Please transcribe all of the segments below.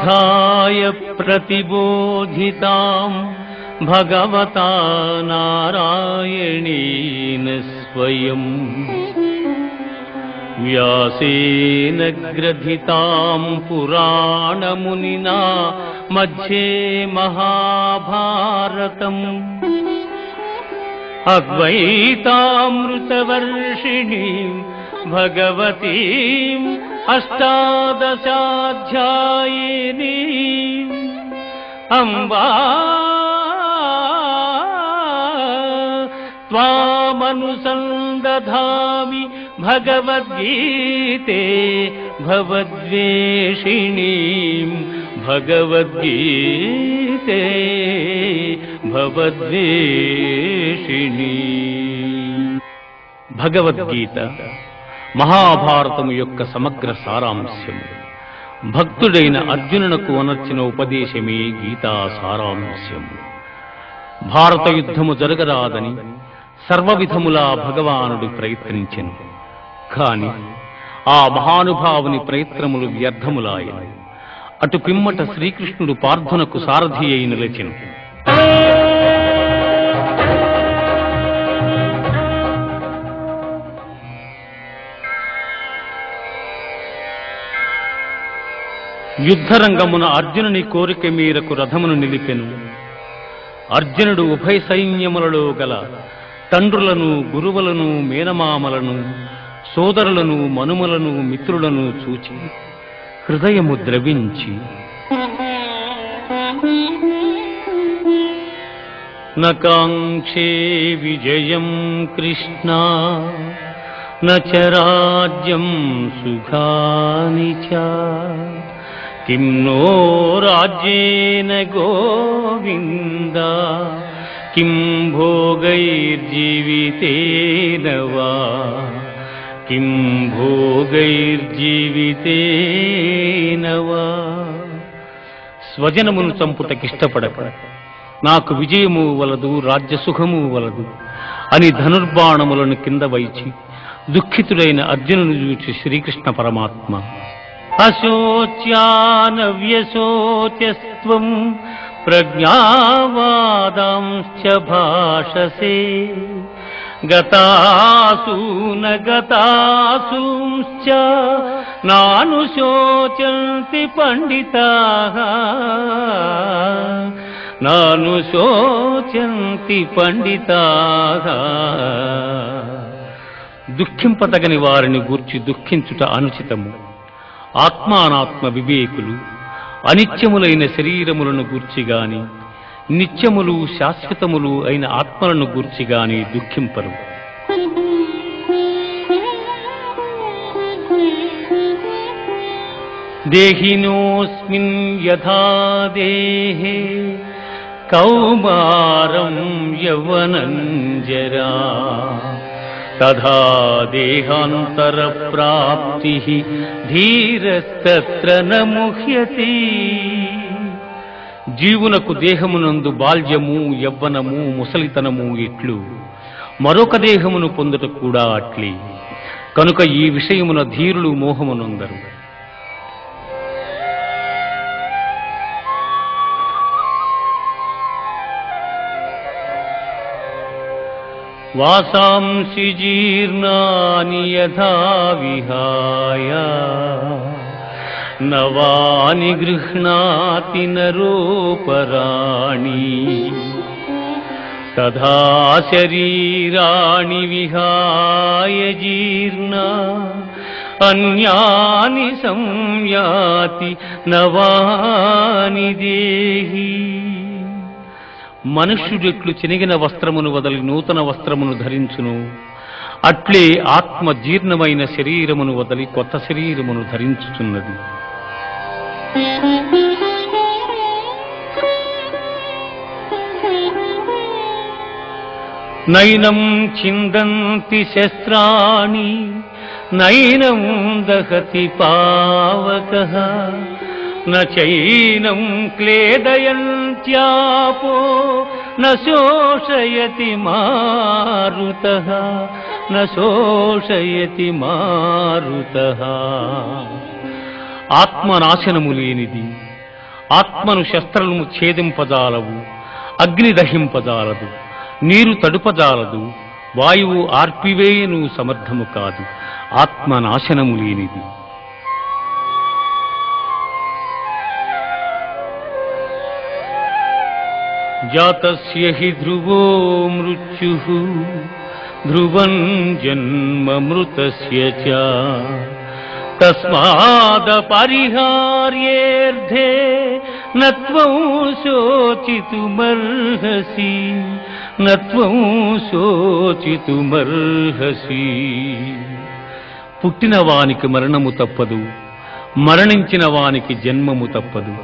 पार्थाय प्रतिबोधितां भगवता नारायणेन स्वयं व्यासेन ग्रथितां पुराणमुनिना मध्ये महाभारतम् अद्वैतामृतवर्षिणीं भगवतीम् अष्टादशाध्यायिनीम् अम्बा त्वामनुसन्दधामि भगवद्गीते भवद्वेषिणीम् भगवद्गीते भवद्वेषिणी। భగవద్గీత మహాభారతము యొక్క సమగ్ర సారాంశము. భక్తుడైన అర్జునునకు అనర్చిన ఉపదేశమే గీతా సారాంశము. భారత యుద్ధము జరగరాదని సర్వవిధములా భగవానుడు ప్రయత్నించెను. కాని ఆ మహానుభావుని ప్రయత్నములు వ్యర్థములాయను. అటు పిమ్మట శ్రీకృష్ణుడు పార్థునకు సారథి అయి నిలిచెను. యుద్ధరంగమున అర్జునుని కోరిక మేరకు రథమును నిలిపెను. అర్జునుడు ఉభయ సైన్యములలో గల తండ్రులను, గురువులను, మేనమామలను, సోదరులను, మనుమలను, మిత్రులను చూచి హృదయము ద్రవించి నకాంక్షే విజయం కృష్ణ నచ రాజ్యం సుఖాని చ కిం నో రాజ్యేన గోవింద కిం భోగైర్జీవితేన వా కిం భోగైర్జీవితేన వా. స్వజనమును చంపుటకిష్టపడక నాకు విజయము వలదు, రాజ్యసుఖము వలదు అని ధనుర్బాణములను కింద వైచి దుఃఖితుడైన అర్జునుని చూచి శ్రీకృష్ణ పరమాత్మ అశోచ్యానవ్యశోచ్యస్త్వం ప్రజ్ఞావాదాంశ్చ భాషసే గతాసూన గతాసూంశ్చ నానుశోచంతి పండితాః నానుశోచంతి పండితాః. దుఃఖింపదగని వారిని గూర్చి దుఃఖించుట అనుచితము. ఆత్మానాత్మ వివేకులు అనిత్యములైన శరీరములను గూర్చి గాని, నిత్యములు శాశ్వతములు అయిన ఆత్మలను గూర్చి గాని దుఃఖింపరు. దేహినోస్మిన్ యథా దేహే కౌమారం యవ్వనం జరా తథా దేహాంతర ప్రాప్తి ధీరస్తత్ర న ముహ్యతి. జీవునకు దేహమునందు బాల్యము, యవ్వనము, ముసలితనము ఇట్లు మరొక దేహమును పొందుట కూడా అట్లే. కనుక ఈ విషయమున ధీరులు మోహమునందరు. వాసాంసి జీర్ణాని యథా విహాయ నవాని గృహ్ణాతి నరోపరాణి తథా శరీరాణి విహాయ జీర్ణ అన్యాని సంయాతి నవాని దేహి. మనుష్యుడెట్లు చినిగిన వస్త్రమును వదలి నూతన వస్త్రమును ధరించును, అట్లే ఆత్మ జీర్ణమైన శరీరమును వదలి కొత్త శరీరమును ధరించుచున్నది. నైనం చిందంతి శస్త్రాణి నైనం దహతి పావకః నైనం క్లేదయంత్యాపో నశోషయతి మారుతః నశోషయతి మారుతః. ఆత్మనాశనము లేనిది, ఆత్మను శస్త్రము ఛేదింపజాలవు, అగ్ని దహింపజాలదు, నీరు తడుపజాలదు, వాయువు ఆర్పివేయను సమర్థము కాదు. ఆత్మనాశనము లేనిది. జాతస్య హి ధ్రువో మృత్యుః ధ్రువం జన్మ మృతస్య చ తస్మాదపరిహార్యేర్థే నత్వం శోచితుమర్హసి నత్వం శోచితుమర్హసి. పుట్టిన వానికి మరణము తప్పదు, మరణించిన వానికి జన్మము తప్పదు.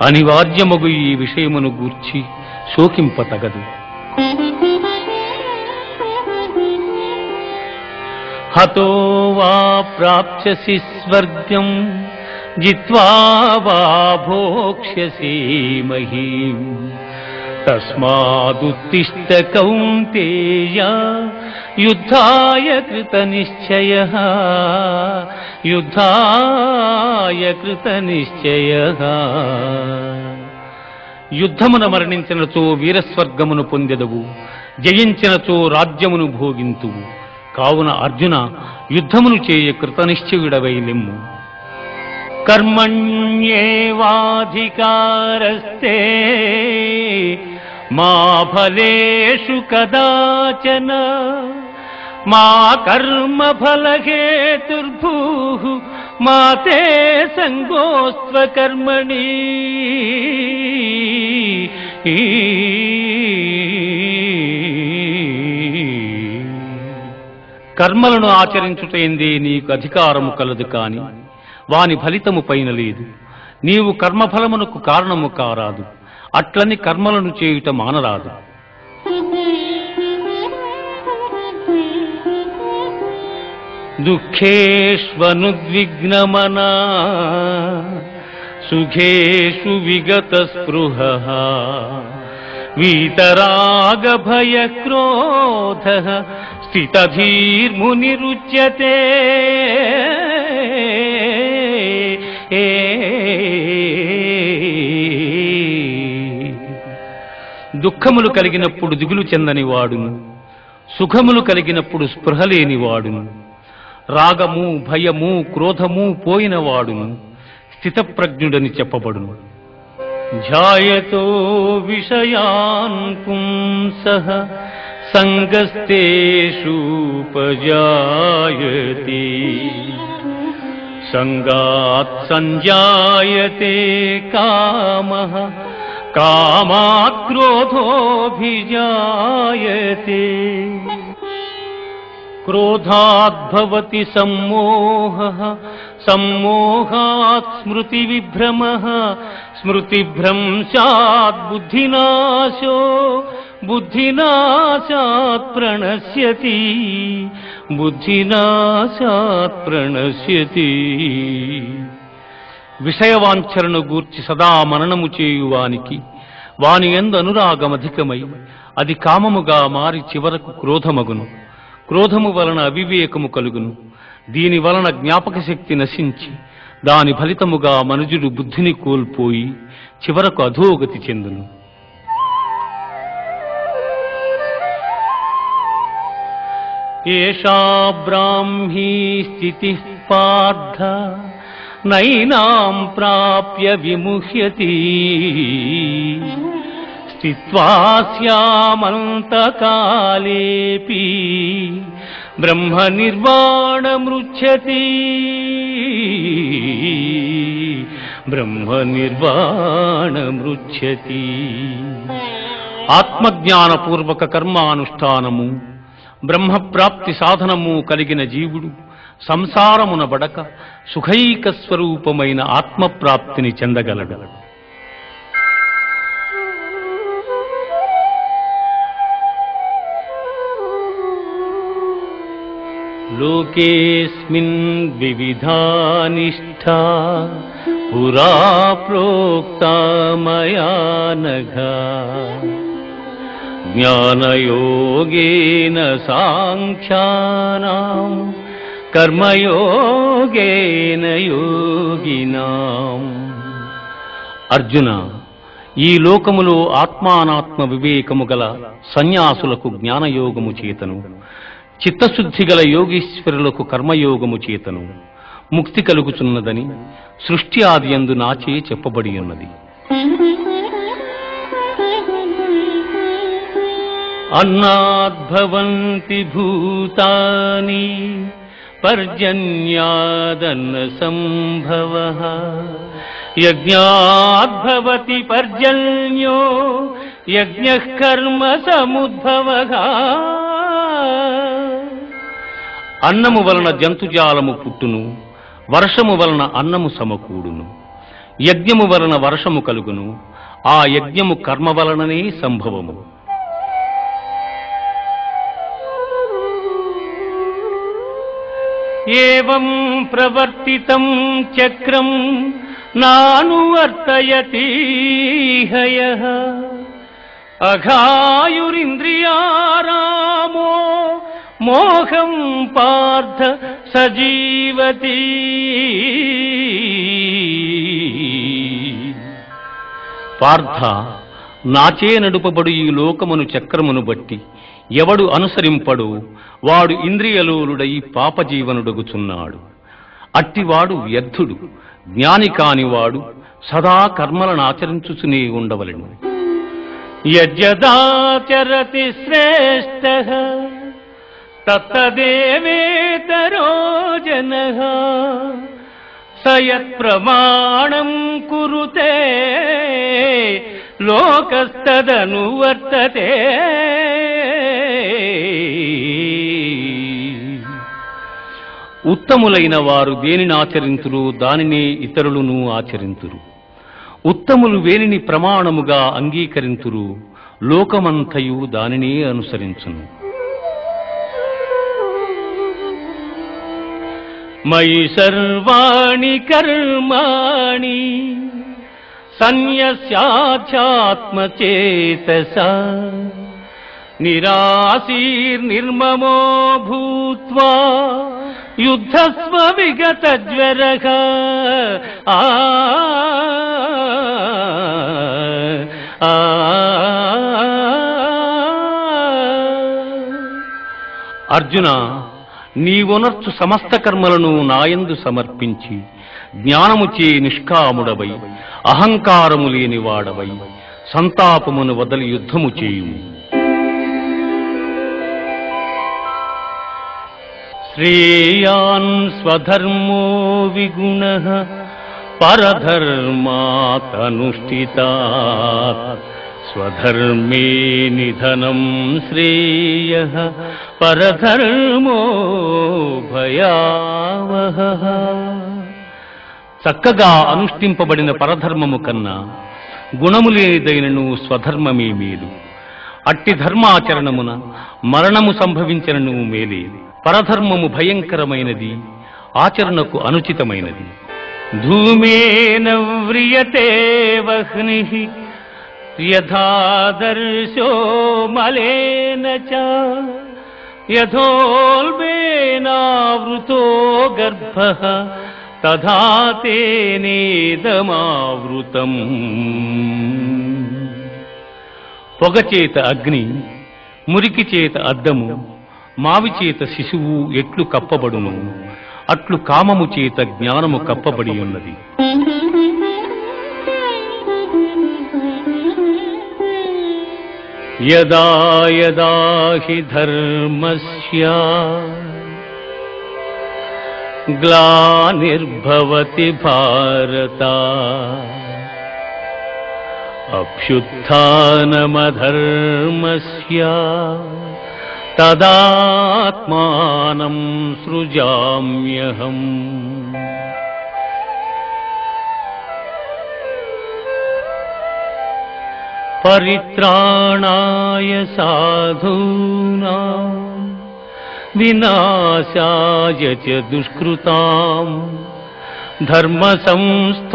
అనివార్యమగు ఈ విషయమును గూర్చి శోకింపతగదు. హతో వా ప్రాప్స్యసి స్వర్గం జిత్వా వా భోక్ష్యసి మహీం తస్మాదుత్తిష్ఠ కౌంతేయ యుద్ధాయ కృతనిశ్చయః యుద్ధాయ కృతనిశ్చయః. యుద్ధమున మరణించినచో వీరస్వర్గమును పొందెదవు, జయించినచో రాజ్యమును భోగింతువు. కావున అర్జున, యుద్ధమును చేయ కృతనిశ్చయుడవై నిమ్ము. కర్మణ్యేవాధికారస్తే మా ఫలేషు కదాచన మా కర్మ ఫలహేతుర్భూః మా తే సంగోస్త్వ కర్మణి. కర్మలను ఆచరించుటైందే నీకు అధికారము కలదు, కాని వాని ఫలితము పైన లేదు. నీవు కర్మఫలమునకు కారణము కారాదు, అట్లని కర్మలను చేయుట మానరాదు. దుఃఖేష్వనుద్విగ్నమనా సుఖేషు విగత స్పృహః వీతరాగభయక్రోధః స్థితధీర్మునిరుచ్యతే. దుఃఖములు కలిగినప్పుడు దిగులు చెందని వాడును, సుఖములు కలిగినప్పుడు స్పృహ లేని వాడును, రాగము భయము క్రోధము పోయిన వాడును స్థితప్రజ్ఞుడని చెప్పబడును. ధ్యాయతో విషయాన్ పుంసః సంగస్తేషూపజాయతే సంగాత్ సంజాయతే కామః కామాత్ క్రోధోభిజాయతే. క్రోధాద్భవతి సమ్మోహః సమ్మోహాత్ స్మృతివిభ్రమః స్మృతిభ్రంశాత్ బుద్ధినాశో బుద్ధినాశాత్ ప్రణశ్యతి బుద్ధినాశాత్ ప్రణశ్యతి. విషయవాంఛలను గూర్చి సదా మననము చేయువానికి వాని యందు అనురాగమధికమై అది కామముగా మారి చివరకు క్రోధమగును. క్రోధము వలన అవివేకము కలుగును. దీని వలన జ్ఞాపక శక్తి నశించి దాని ఫలితముగా మనుజుడు బుద్ధిని కోల్పోయి చివరకు అధోగతి చెందును. ఏషా బ్రాహ్మీ స్థితిః పార్థ నైనాం ప్రాప్య విముహ్యతి స్థిత్వా స్యామంతకాలేపి బ్రహ్మ నిర్వాణమృచ్ఛతి బ్రహ్మ నిర్వాణమృచ్ఛతి. ఆత్మజ్ఞానపూర్వక కర్మానుష్ఠానము బ్రహ్మప్రాప్తి సాధనము కలిగిన జీవుడు సంసారమున బడక సుఖైక స్వరూపమైన ఆత్మప్రాప్తిని చెందగలడు. లోకేస్మిన్ వివిధా నిష్ఠా పురా ప్రోక్తా మయా నఘ జ్ఞానయోగేన సాంఖ్యానాం కర్మయోగేన యోగినాం అర్జున, ఈ లోకములో ఆత్మానాత్మ వివేకము గల సన్యాసులకు జ్ఞానయోగము చేతను, చిత్తశుద్ధి గల యోగీశ్వరులకు కర్మయోగము చేతను ముక్తి కలుగుచున్నదని సృష్టి ఆది యందు నాచే చెప్పబడి ఉన్నది. అన్నాద్భవంతి భూతాని పర్జన్యాదన్న సంభవః యజ్ఞాద్భవతి పర్జన్యో యజ్ఞః కర్మ సముద్భవః. అన్నము వలన జంతుజాలము పుట్టును, వర్షము వలన అన్నము సమకూడును, యజ్ఞము వలన వర్షము కలుగును, ఆ యజ్ఞము కర్మ వలననే సంభవము. ఏవం ప్రవర్తితం చక్రం నానువర్తయతి హయః అఘాయురింద్రియారామో మోహం పార్థ సజీవతి. పార్థ, నాచే నడుపబడు ఈ లోకమును చక్రమును బట్టి ఎవడు అనుసరింపడు వాడు ఇంద్రియలోలుడై పాపజీవనుడగుచున్నాడు. అట్టివాడు వ్యర్థుడు. జ్ఞాని కానివాడు సదా కర్మలను ఆచరించుచునే ఉండవలెను. యజ్జదాచరతి శ్రేష్ఠః తత్తదేవేతరో జనః సయత్ప్రమాణం కురుతే లోకస్తదనువర్తతే. ఉత్తములైన వారు దేనిని ఆచరింతురు దానినే ఇతరులను ఆచరింతురు. ఉత్తములు వేనిని ప్రమాణముగా అంగీకరింతురు లోకమంతయు దానినే అనుసరించును. మయి సర్వాణి కర్మాణి సన్యస్యాధ్యాత్మచేతసా నిరాశీర్నిర్మమో భూత్వా యుద్ధస్వ విగతజ్వరః. అర్జున, నీవొనర్చు సమస్త కర్మలను నాయందు సమర్పించి జ్ఞానముచే నిష్కాముడవై అహంకారము లేనివాడవై సంతాపమును వదలి యుద్ధము చేయుము. శ్రేయాన్ స్వధర్మో విగుణః పరధర్మాతనుష్ఠితాత్ స్వధర్మే నిధనం శ్రేయః పరధర్మో భయావహః. చక్కగా అనుష్ఠింపబడిన పరధర్మము కన్నా గుణము లేనిదైనను స్వధర్మమే మేలు. అట్టి ధర్మాచరణమున మరణము సంభవించనను మేలే. పరధర్మము భయంకరమైనది, ఆచరణకు అనుచితమైనది. ధూమేన వ్రియతే వహ్నిః యథాదర్శో మలేన చ యథోల్బేనావృతో గర్భః తథా తేనేదమావృతం. పొగచేత అగ్ని, మురికి చేత అద్దము, మావి చేత శిశువు ఎట్లు కప్పబడును అట్లు కామము చేత జ్ఞానము కప్పబడి ఉన్నది. యదా యదా హి ధర్మస్య గ్లానిర్భవతి భారత అభ్యుత్థానమధర్మస్య తదాత్మానం సృజామ్యహం. పరిత్రాణాయ సాధూనాం వినాశాయ చ దుష్కృతాం ధర్మ సంస్థాపనార్థాయ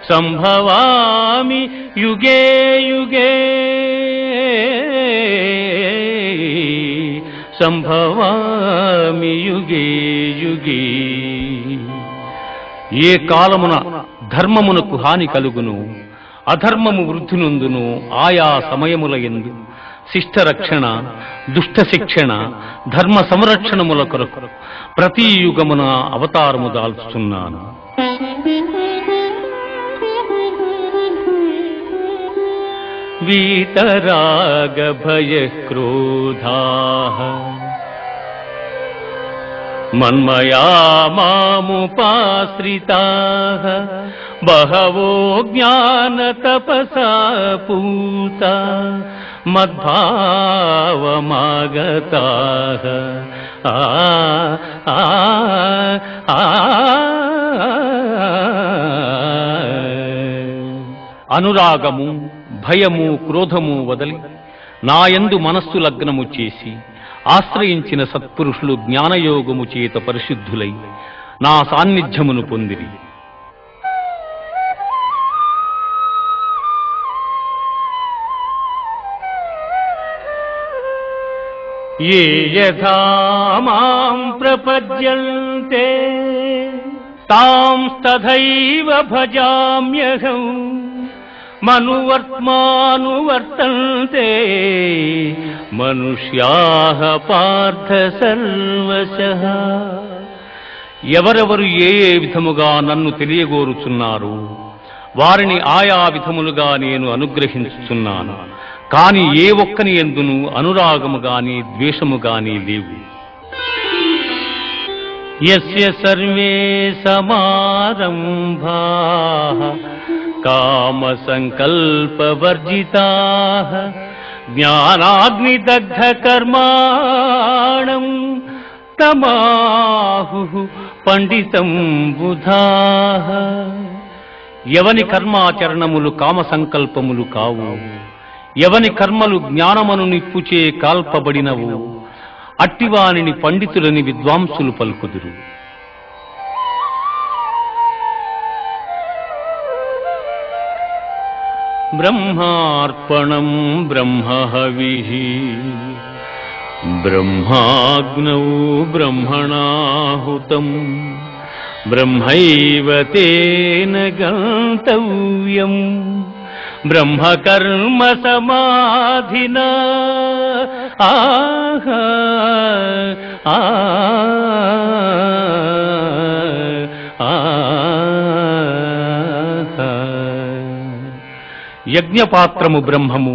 సంభవామి యుగే యుగే. సంభవామి యుగే యుగే. ఏ కాలమున ధర్మమునకు హాని కలుగును, అధర్మము వృద్ధినందును ఆయా సమయముల యందు శిష్ట రక్షణ, దుష్ట శిక్షణ, ధర్మ సంరక్షణముల కొరకు ప్రతి యుగమున అవతారము దాల్చుతున్నాను. వీతరాగ భయ క్రోధాః మన్మయా మాముపాశ్రితాః బహవో జ్ఞాన తపసా పూతా మద్భావమాగతాః. అనురాగము, భయము, క్రోధము వదలి నాయందు మనస్సు లగ్నము చేసి ఆశ్రయించిన సత్పురుషులు జ్ఞానయోగము చేత పరిశుద్ధులై నా సాన్నిధ్యమును పొందిరి. ఏ యథా మాం ప్రపద్యంతే తాంస్తథైవ భజామ్యహం మనువర్త్మానువర్తంతే మనుష్యాః పార్థ సర్వశః. ఎవరెవరు ఏ ఏ విధముగా నన్ను తెలియగోరుచున్నారు వారిని ఆయా విధములుగా నేను అనుగ్రహించుచున్నాను. కాని ఏ ఒక్కని యందును అనురాగము గాని ద్వేషము గాని లేవు. యస్య సర్వే సమారంభాః కామ సంకల్పవర్జితాః జ్ఞానాగ్నిదగ్ధ కర్మాణం తమాహుః పండితం బుధాః. ఎవని కర్మాచరణములు కామ సంకల్పములు కావు, ఎవని కర్మలు జ్ఞానమను నిప్పుచే కాల్పబడినవు అట్టివానిని పండితులని విద్వాంసులు పలుకుదురు. బ్రహ్మార్పణం బ్రహ్మహవిః బ్రహ్మాగ్నౌ బ్రహ్మణాహుతం బ్రహ్మైవ తేన గంతవ్యం బ్రహ్మకర్మ సమాధినా. యజ్ఞపాత్రము బ్రహ్మము,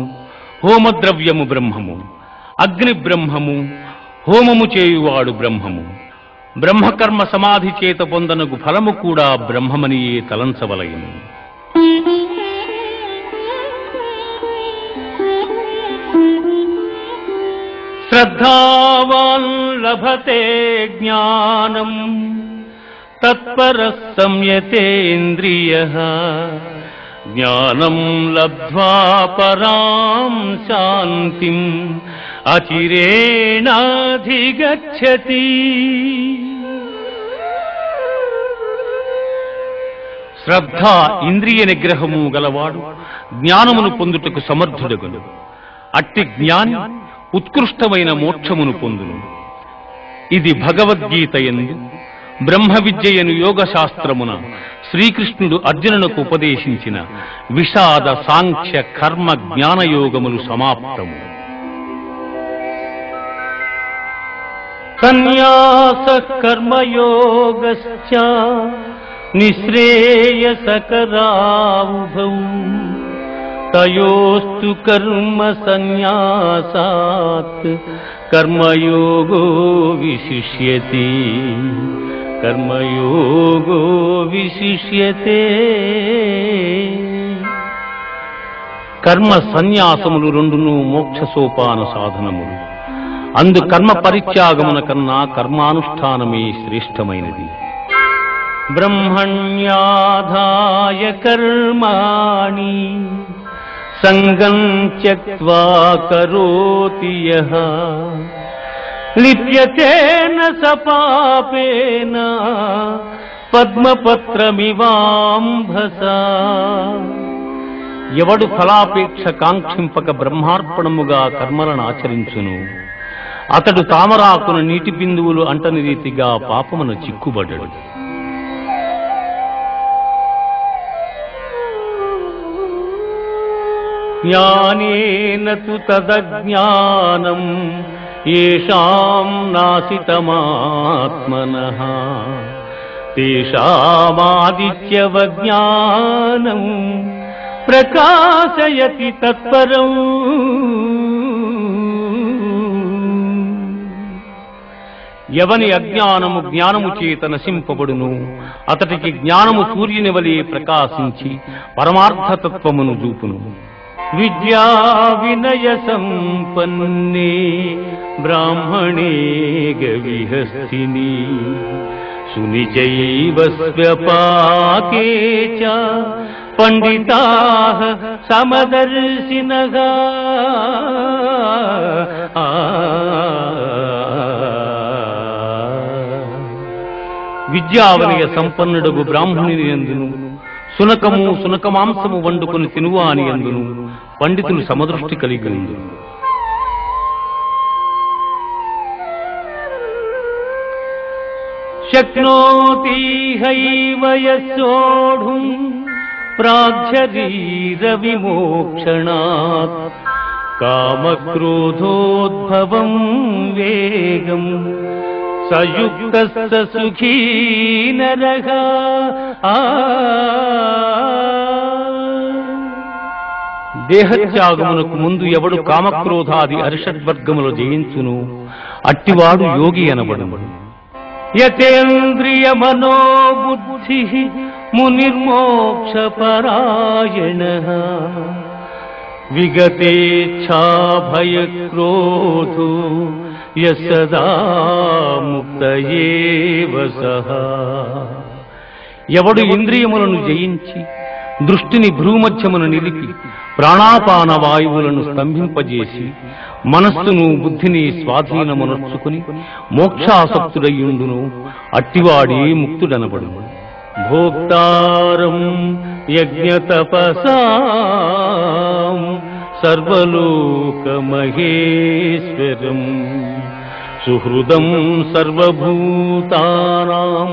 హోమద్రవ్యము బ్రహ్మము, అగ్ని బ్రహ్మము, హోమము చేయువాడు బ్రహ్మము. బ్రహ్మకర్మ సమాధి చేత పొందనగు ఫలము కూడా బ్రహ్మమనియే తలంచవలయను. శ్రద్ధావాన్ లభతే జ్ఞానం తత్పరః సంయతేంద్రియః జ్ఞానం లబ్ధ్వా పరాం శాంతిం అచిరేణాధిగచ్చతి. శ్రద్ధ ఇంద్రియ నిగ్రహము గలవాడు జ్ఞానమును పొందుటకు సమర్థుడగును. అట్టి జ్ఞాని ఉత్కృష్టమైన మోక్షమును పొందును. ఇది భగవద్గీత యందు బ్రహ్మ విద్యయను యోగ శాస్త్రమున శ్రీకృష్ణుడు అర్జునునకు ఉపదేశించిన విషాద సాంఖ్య కర్మ జ్ఞానయోగములు సమాప్తము. సన్యాసః కర్మయోగశ్చ నిశ్రేయసకరావుభౌ తయోస్తు కర్మ సన్యాసాత్ కర్మయోగో విశిష్యతే. కర్మయోగో విశిష్యతే. కర్మ సన్యాసములు రెండును మోక్ష సోపాన సాధనములు. అందు కర్మ పరిత్యాగమున కన్నా కర్మానుష్ఠానమే శ్రేష్టమైనది. బ్రహ్మణ్యాధాయ కర్మాణి సంగం త్యక్త్వా కరోతి యః లిప్యతేన స పాపేన పద్మపత్రమివాంభసా. ఎవడు ఫలాపేక్ష కాంక్షింపక బ్రహ్మార్పణముగా కర్మలను ఆచరించును అతడు తామరాకును నీటి బిందువులు అంటని రీతిగా పాపమును చిక్కుబడ్డడు. జ్ఞానేన తు తదజ్ఞానం యేషాం నాసితమాత్మనః తేషామాదిత్యవజ్ఞానం ప్రకాశయతి తత్పరం. ఎవని అజ్ఞానము జ్ఞానము చేత నశింపబడును అతడికి జ్ఞానము సూర్యుని వలె ప్రకాశించి పరమార్థతత్వమును చూపును. విద్యా వినయ సంపన్నే బ్రాహ్మణే గవిహస్తిని సునిచైవ స్వ్యపాకే చ పండితాః సమదర్శినః. విద్యావనయ సంపన్నుడగు బ్రాహ్మణుని యందును సునకము సునకమాంసము వండుకొని తినువాని యందును పండితులు సమదృష్టి కలిగి ఉంది. శక్నోతి హైవ యస్సోఢుం ప్రాగ్శరీర విమోక్షణాత్ కామక్రోధోద్భవం వేగం సయుక్తస్స సుఖీ నరః. దేహత్యాగమునకు ముందు ఎవడు కామక్రోధాది అరిషడ్వర్గములు జయించును అట్టివాడు యోగి అనబడును. యతేంద్రియ మనోబుద్ధి మునిర్మోక్షపరాయణః విగతేచ్ఛాభయక్రోధో యసదా ముక్తయేవ సః. ఎవడు ఇంద్రియములను జయించి దృష్టిని భ్రూమధ్యమును నిలిపి ప్రాణాపాన వాయువులను స్తంభింపజేసి మనస్సును బుద్ధిని స్వాధీనమునర్చుకుని మోక్షాసక్తుడయ్యుండును అట్టివాడే ముక్తుడనబడును. భోక్తారం యజ్ఞతపసాం సర్వలోకమహేశ్వరం సుహృదం సర్వభూతానాం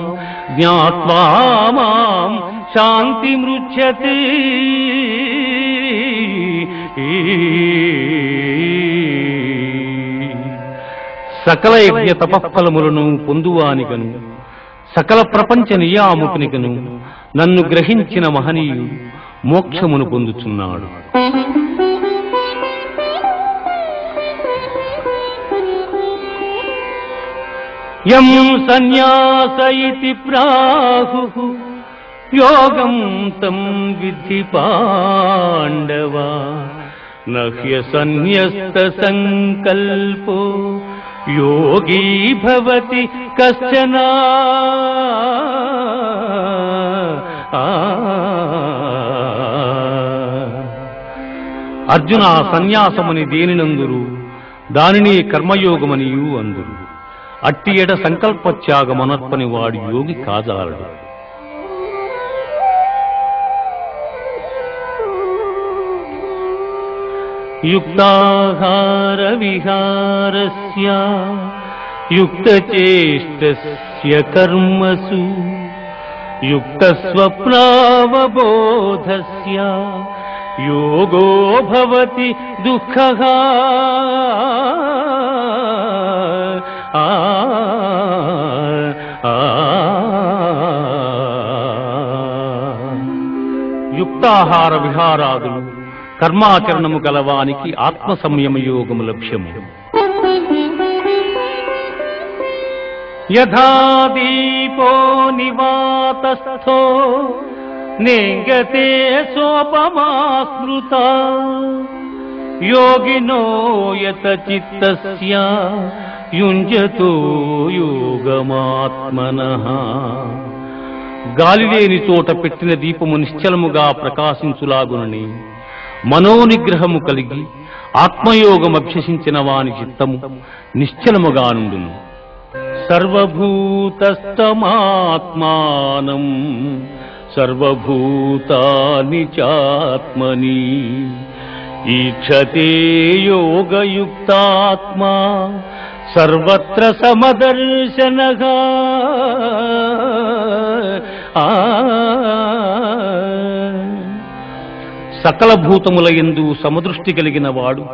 జ్ఞాత్వా మాం శాంతిమృచ్యతే. సకల యజ్ఞ తపఫలములను పొందువానికను సకల ప్రపంచ నియామకునికను నన్ను గ్రహించిన మహనీయుడు మోక్షమును పొందుచున్నాడు. యం సన్యాస ఇతి ప్రాహుః యోగం తం విద్ధి పాండవ నహ్య సన్యస్త సంకల్పో యోగీ భవతి కశ్చన. అర్జున సన్యాసమని దేనినందురు దానిని కర్మయోగమనియు అందురు. అట్టి ఎడ సంకల్పత్యాగమనర్పని వాడు యోగి కాజాలడు. యుక్తాహార విహారస్య యుక్తచేష్టస్య కర్మసు యుక్తస్వప్నావబోధస్య యోగో భవతి దుఃఖః. యుక్తాహార విహారాదులు కర్మాచరణము గలవానికి ఆత్మ సంయమ యోగము లక్ష్యము. యథా దీపో నివాతస్థో నేంగతే సోపమా స్మృత యోగినో యత చిత్తస్య యుంజతో యోగమాత్మనః. గాలిలేని చోట పెట్టిన దీపము నిశ్చలముగా ప్రకాశించులాగునని మనోనిగ్రహము కలిగి ఆత్మయోగమభ్యసించిన వాని చిత్తము నిశ్చలముగా నుండును. సర్వభూతస్తమాత్మానం సర్వభూతాని చాత్మని ఈక్షతే యోగయుక్తాత్మా సర్వత్ర సమదర్శనః. సకల భూతముల యందు సమదృష్టి కలిగిన వాడు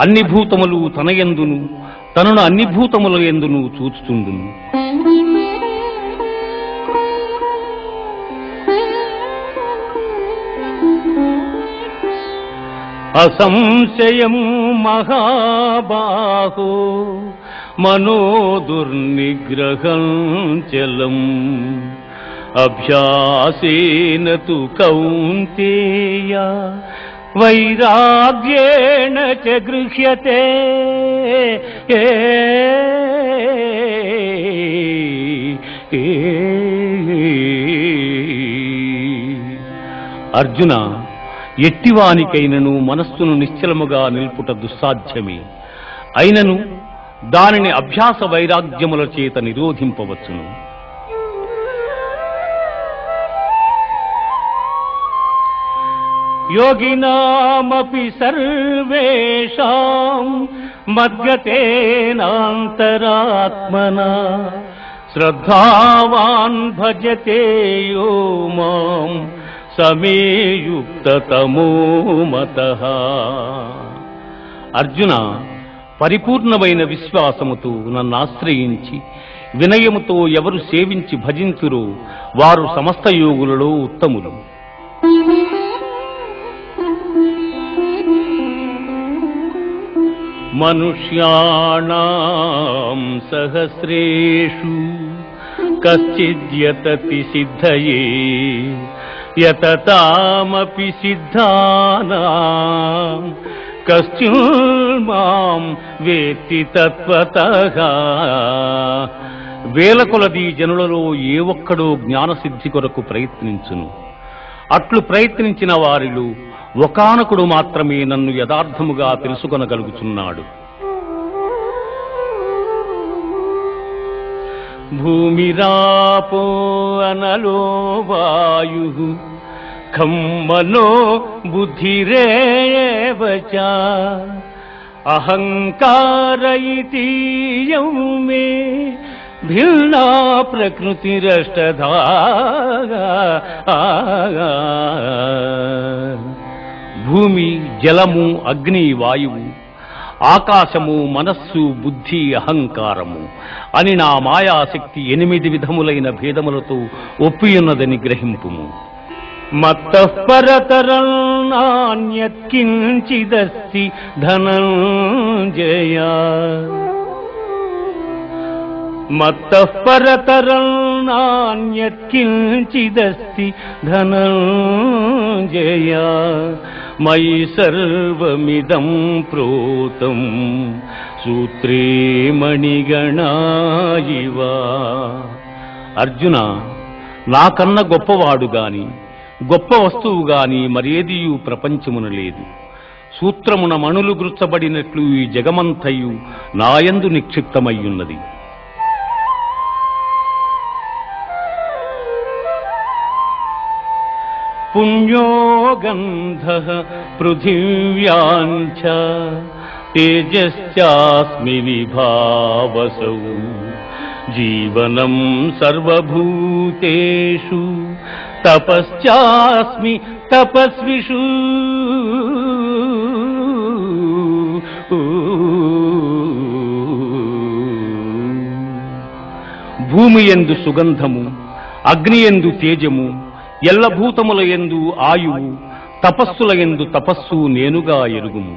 అన్ని భూతములు తన యందును తనను అన్ని భూతముల యందును చూచుచుండును. అసంశయం మహాబాహో మనోదుర్నిగ్రహం చలం అభ్యాసేన తు కౌంతేయ వైరాగ్యేణ చ గృహ్యతే. అర్జున, ఎట్టివానికైనను మనస్సును నిశ్చలముగా నిల్పుట దుస్సాధ్యమే. అయినను దానిని అభ్యాస వైరాగ్యముల చేత నిరోధింపవచ్చును. యోగినామపి సర్వేషాం మద్గతేనాంతరాత్మనా శ్రద్ధావాన్ భజతే యో మాం సమే యుక్తతమో మతః. అర్జున, పరిపూర్ణమైన విశ్వాసముతో నన్ను ఆశ్రయించి వినయముతో ఎవరు సేవించి భజించురో వారు సమస్త యోగులలో ఉత్తములు. మనుష్యాణాం సహస్రేషు కశ్చిద్యతతి సిద్ధయే యతతామపి సిద్ధానాం కశ్చిన్మాం వేత్తి తత్వతః. వేల కొలది జనులలో ఏ ఒక్కడో జ్ఞానసిద్ధి కొరకు ప్రయత్నించును. అట్లు ప్రయత్నించిన వారిలో ఒకానకుడు మాత్రమే నన్ను యథార్థముగా తెలుసుకొనగలుగుచున్నాడు. భూమిరాపో అనలో వాయు ఖం మనో బుద్ధిరేవ చ అహంకార ఇతీయం మే భిన్నా ప్రకృతిరష్టధా. భూమి, జలము, అగ్ని, వాయువు, ఆకాశము, మనస్సు, బుద్ధి, అహంకారము అని నా మాయాశక్తి 8 విధములైన భేదములతో ఒప్పియున్నదని గ్రహింపుము. మత్తః పరతరం నాన్యత్ కించిదస్తి ధనంజయ. మత్తః పరతరం నాన్యత్ కించిదస్తి ధనంజయ. మయి సర్వమిదం ప్రోతం సూత్రే మణిగణా ఇవ. అర్జున, నాకన్న గొప్పవాడు గాని గొప్ప వస్తువు గాని మరేదియు ప్రపంచమున లేదు. సూత్రమున మణులు గుర్చబడినట్లు ఈ జగమంతయు నాయందు నిక్షిప్తమయ్యున్నది. పుణ్యో గంధః పృథివ్యాంచ తేజశ్చాస్మి విభావసౌ జీవనం సర్వభూతేషు తపశ్చాస్మి తపస్విషు. భూమి యందు సుగంధము, అగ్ని యందు తేజము, ఎల్లభూతముల యందు ఆయువు, తపస్సుల యందు తపస్సు నేనుగా ఎరుగుము.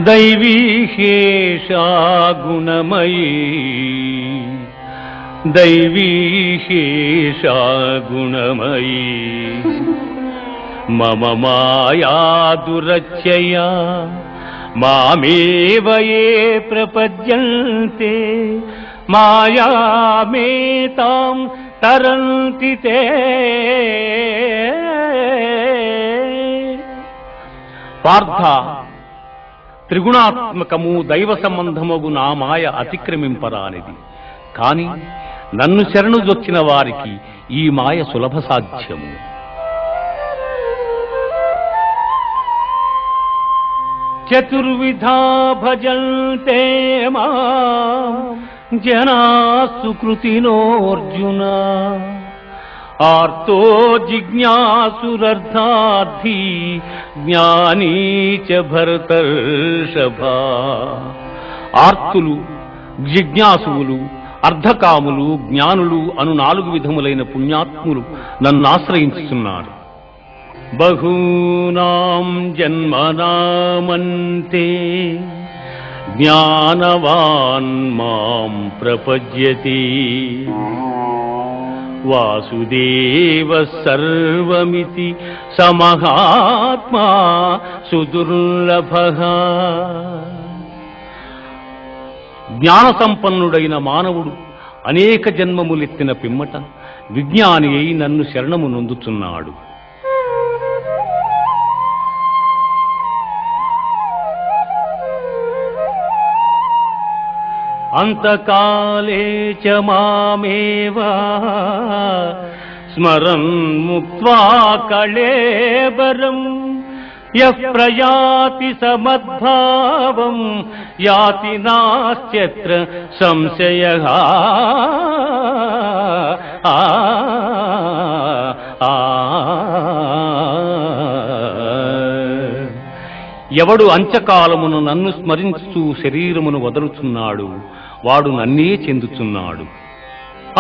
దైవీహేషా గుణమయీ దైవీహేషా గుణమయీ మమ మాయా దురత్యయా మామేవ యే ప్రపద్యంతే మాయామేతాం తరంతి తే. పార్థ, త్రిగుణాత్మకము దైవ సంబంధమగు నా మాయ అతిక్రమింపరానిది. కాని నన్ను శరణుజొచ్చిన వారికి ఈ మాయ సులభ సాధ్యము. చతుర్విధా భజంతే మాం జనా సుకృతినోర్జున ఆర్తో జిజ్ఞాసురర్థార్థి జ్ఞానీ చ భరతర్షభా. ఆర్తులు, జిజ్ఞాసువులు, అర్ధకాములు, జ్ఞానులు అను 4 విధములైన పుణ్యాత్ములు నన్ను ఆశ్రయించుతున్నారు. బహూనాం జన్మనామంతే జ్ఞానవాన్ మాం ప్రపద్యతే వాసుదేవ సర్వమితి సమహాత్మా సుదుర్లభః. జ్ఞాన సంపన్నుడైన మానవుడు అనేక జన్మములెత్తిన పిమ్మట విజ్ఞాని అయి నన్ను శరణము నొందుచున్నాడు. అంతకాలే చ మామేవ స్మరన్ ముక్త్వా కళేబరం యః ప్రయాతి సమద్భావం యాతి నాస్త్యత్ర సంశయః. ఎవడు అంచకాలమును నన్ను స్మరించుతూ శరీరమును వదలుచున్నాడు వాడు నన్నే చెందుచున్నాడు.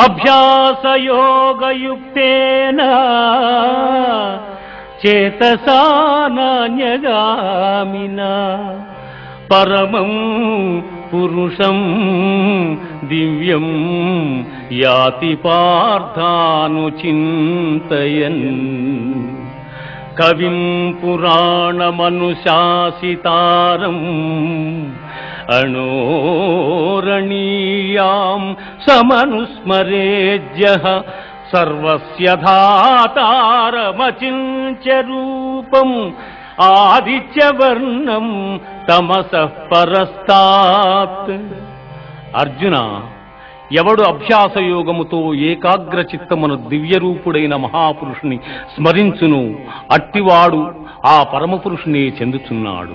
అభ్యాసయోగయుక్తేన చేతసా నాన్యగామినా పరమం పురుషం దివ్యం యాతి పార్థానుచింతయన్. కవిం పురాణమనుశాసితారం అణోరణీయాం సమనుస్మరేజ్యః సర్వస్య ధాతారమచింత్య రూపం ఆదిత్యవర్ణం తమసః పరస్తాత్. అర్జున, ఎవడు అభ్యాసయోగముతో ఏకాగ్ర చిత్తమును దివ్యరూపుడైన మహాపురుషుని స్మరించును అట్టివాడు ఆ పరమపురుషునే చెందుచున్నాడు.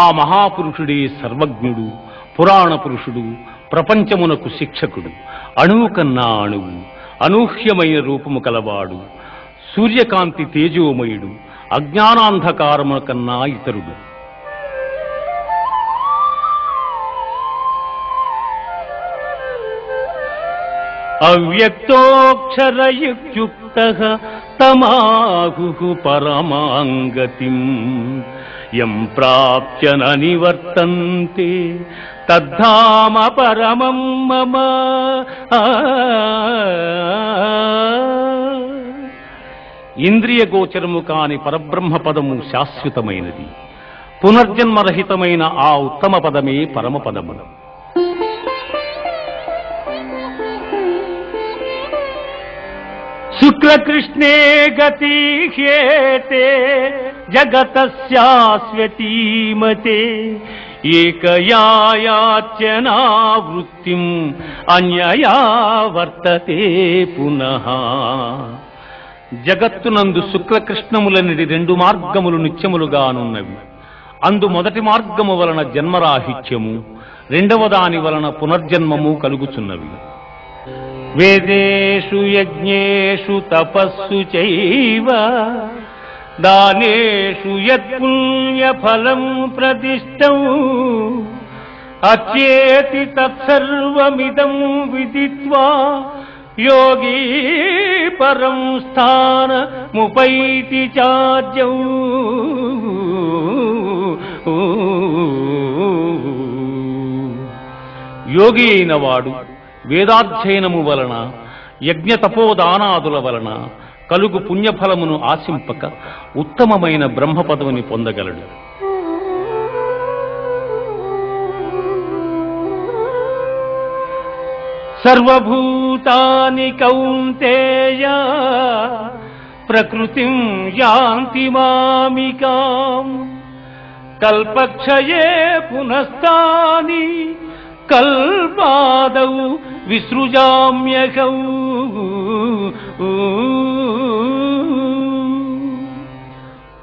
ఆ మహాపురుషుడే సర్వజ్ఞుడు, పురాణ పురుషుడు, ప్రపంచమునకు శిక్షకుడు, అణువు కన్నా అణువు, అనూహ్యమైన రూపము కలవాడు, సూర్యకాంతి తేజోమయుడు, అజ్ఞానాంధకారము కన్నా ఇతరుడు. అవ్యక్తోక్షరయుక్తః తమాహుః పరమాంగతిం యం ప్రాప్య న నివర్తంతే తద్ధామ పరమం మమ. ఇంద్రియ గోచరము కాని పరబ్రహ్మ పదము శాశ్వతమైనది. పునర్జన్మరహితమైన ఆ ఉత్తమ పదమే పరమపదము. శుక్లకృష్ణే గతి హ్యేతే జగతస్యాస్వతీమతే ఏకయాయాత్యనావృత్తిం అన్యయా వర్తతే పునః. జగత్తునందు శుక్లకృష్ణములనిడి 2 మార్గములు నిత్యములుగానున్నవి. అందు మొదటి మార్గము వలన జన్మరాహిత్యము, రెండవ దాని వలన పునర్జన్మము కలుగుచున్నవి. వేదేషు యజ్ఞేషు తపస్సు చైవ దానేషు యత్పుణ్యఫలం ప్రదిష్టం అచ్యేతి తత్సర్వమిదం విదిత్వా యోగీ పరం స్థానముపైతి చార్యం. యోగి అయిన వాడు వేదాధ్యయనము వలన, యజ్ఞ తపోదానాదుల వలన కలుగు పుణ్యఫలమును ఆశింపక ఉత్తమమైన బ్రహ్మపదవిని పొందగలడు. సర్వభూతాని కౌంతేయ ప్రకృతిం యాంతి మామికాం కల్పక్షయే పునస్తాని కల్పాదౌ విసృజామ్యహం.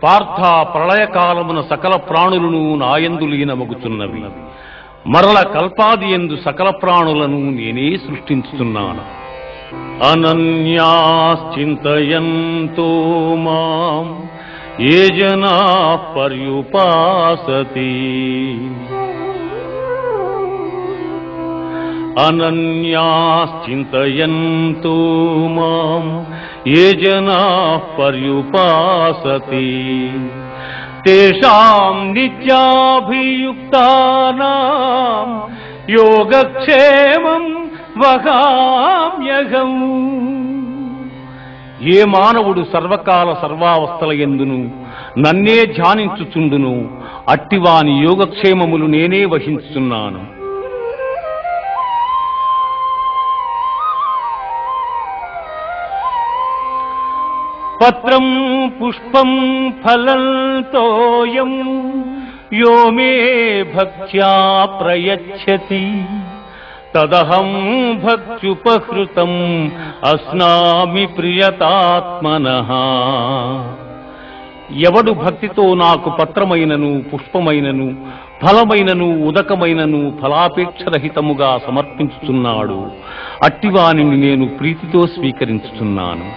పార్థ, ప్రళయకాలమున సకల ప్రాణులను నాయందు లీనమగుచున్నవి. మరల కల్పాది యందు సకల ప్రాణులను నేనే సృష్టించుతున్నాను. అనన్యాశ్చింతయంతో మాం ఏ జనాః పర్యుపాసతే అనన్యాశ్చింతయంతో మాం ఏ జనాః పర్యుపాసతే తేషాం నిత్యాభియుక్తానాం యోగక్షేమం వహామ్యహం. ఏ మానవుడు సర్వకాల సర్వావస్థల యందును నన్నే ధ్యానించుచుండును అట్టివాని యోగక్షేమములు నేనే వహించుచున్నాను. పత్రం పుష్పం ఫలం తోయం యో మే భక్త్యా ప్రయచ్చతి తదహం భక్త్యుపహృతం అస్నామి ప్రియతాత్మనః. ఎవడు భక్తితో నాకు పత్రమైనను పుష్పమైనను ఫలమైనను ఉదకమైనను ఫలాపేక్షరహితముగా సమర్పించుచున్నాడు అట్టివానిని నేను ప్రీతితో స్వీకరించుచున్నాను.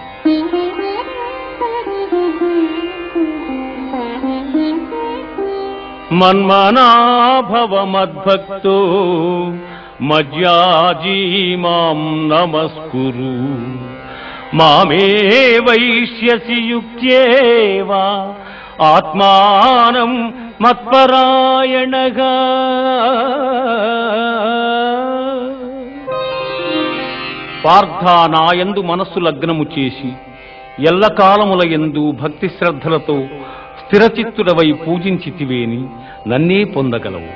మన్మనా భవ మద్భక్తో మజ్యాజీ మాం నమస్కురు మామే వైష్యసి యుక్త్యేవ ఆత్మానం మత్పరాయణగా. పార్థ నాయందు మనస్సు లగ్నము చేసి ఎల్లకాలముల యందు భక్తి శ్రద్ధలతో స్థిరచిత్తుడవై పూజించితివేని నన్నే పొందగలవు.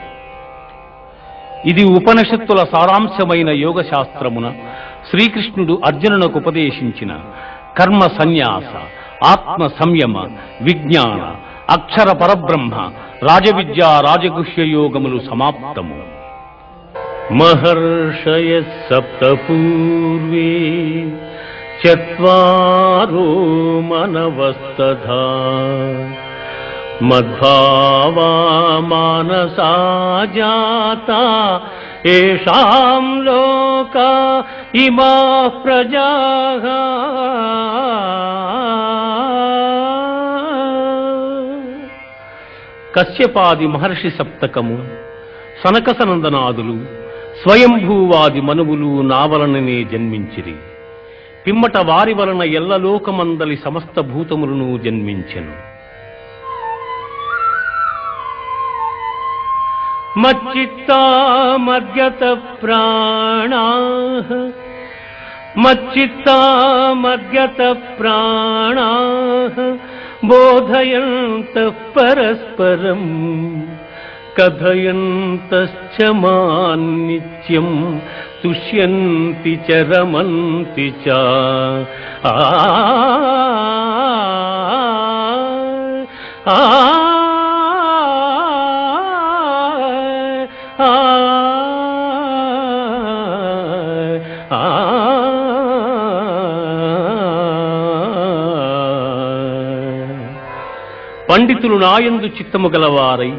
ఇది ఉపనిషత్తుల సారాంశమైన యోగ శాస్త్రమున శ్రీకృష్ణుడు అర్జునునకు ఉపదేశించిన కర్మ సన్యాస, ఆత్మ సంయమ, విజ్ఞాన, అక్షర పరబ్రహ్మ, రాజవిద్య, రాజగుహ్య యోగములు సమాప్తము. మహర్షయ సప్త పూర్వే చత్వారో మనవస్తథా మద్భావా మానసా జాతా ఏషాం లోకా ఇమాః ప్రజాః. కశ్యపాది మహర్షి సప్తకము, సనకసనందనాదులు, స్వయంభూవాది మనువులు నా వలననే జన్మించిరి. పిమ్మట వారి వలన ఎల్లలోకమందలి సమస్త భూతములను జన్మించెను. మచ్చిత్తా మద్గత ప్రాణాః మచ్చిత్తా మద్గత ప్రాణాః బోధయంతః పరస్పరం కథయంతశ్చ మాం నిత్యం తుష్యంతి చ రమంతి చ. పండితులు నాయందు చిత్తము గలవారై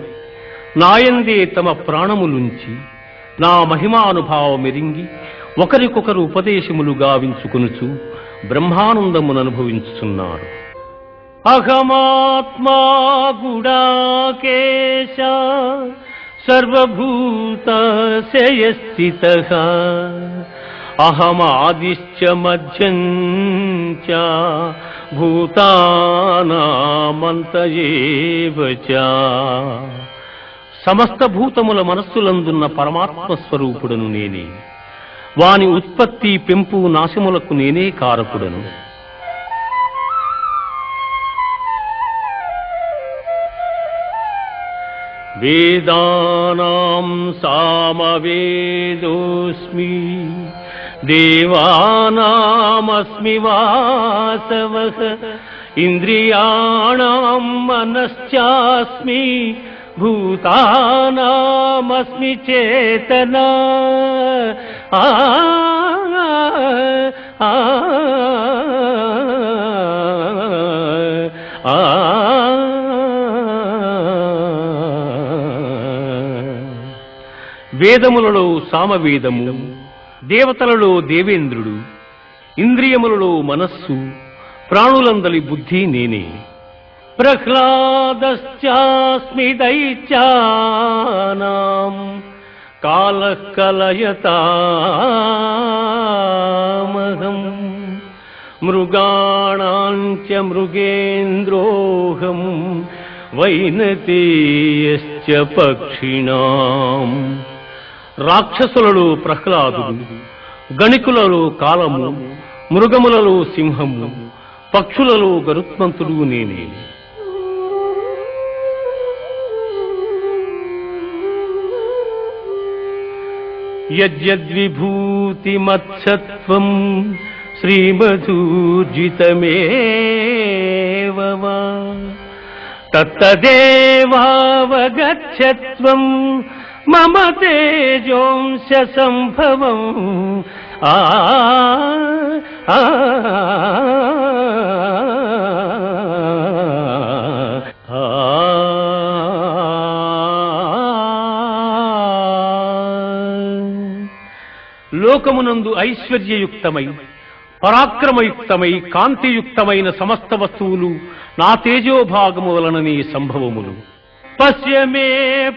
నాయందే తమ ప్రాణములుంచి నా మహిమానుభావమెరింగి ఒకరికొకరు ఉపదేశములు గావించుకొనుచు బ్రహ్మానందముననుభవించుచున్నారు. అహమాత్మా గుడాకేశ సర్వభూతశయ స్థితః అహమాదిశ్చ మధ్యం చ భూతానామంత ఏవ చ. సమస్త భూతముల మనస్సులందున్న పరమాత్మ స్వరూపుడను నేనే. వాని ఉత్పత్తి, పెంపు, నాశములకు నేనే కారకుడను. వేదానాం సామవేదోస్మి దేవానామస్మి వాసవః ఇంద్రియాణాం మనశ్చాస్మి భూతానామస్మి చేతనా. వేదములలో సామవేదము, దేవతలలో దేవేంద్రుడు, ఇంద్రియములలో మనస్సు, ప్రాణులందలి బుద్ధి నేనే. ప్రహ్లాదశ్చాస్మి దైత్యానాం కాలః కలయతామహం మృగాణాంచ మృగేంద్రోహం వైనతేయశ్చ పక్షిణాం. రాక్షసులలో ప్రహ్లాదుడు, గణికులలో కాలము, మృగములలో సింహము, పక్షులలో గరుత్మంతుడు నేనే. యద్యద్విభూతిమత్సత్వం శ్రీమధూర్జితమేవ వా తత్తదేవావగచ్చత్వం మమ తేజోంశ సంభవం. ఆ లోకమునందు ఐశ్వర్యయుక్తమై, పరాక్రమయుక్తమై, కాంతియుక్తమైన సమస్త వస్తువులు నా తేజోభాగము వలననే సంభవములు. పశ్య మే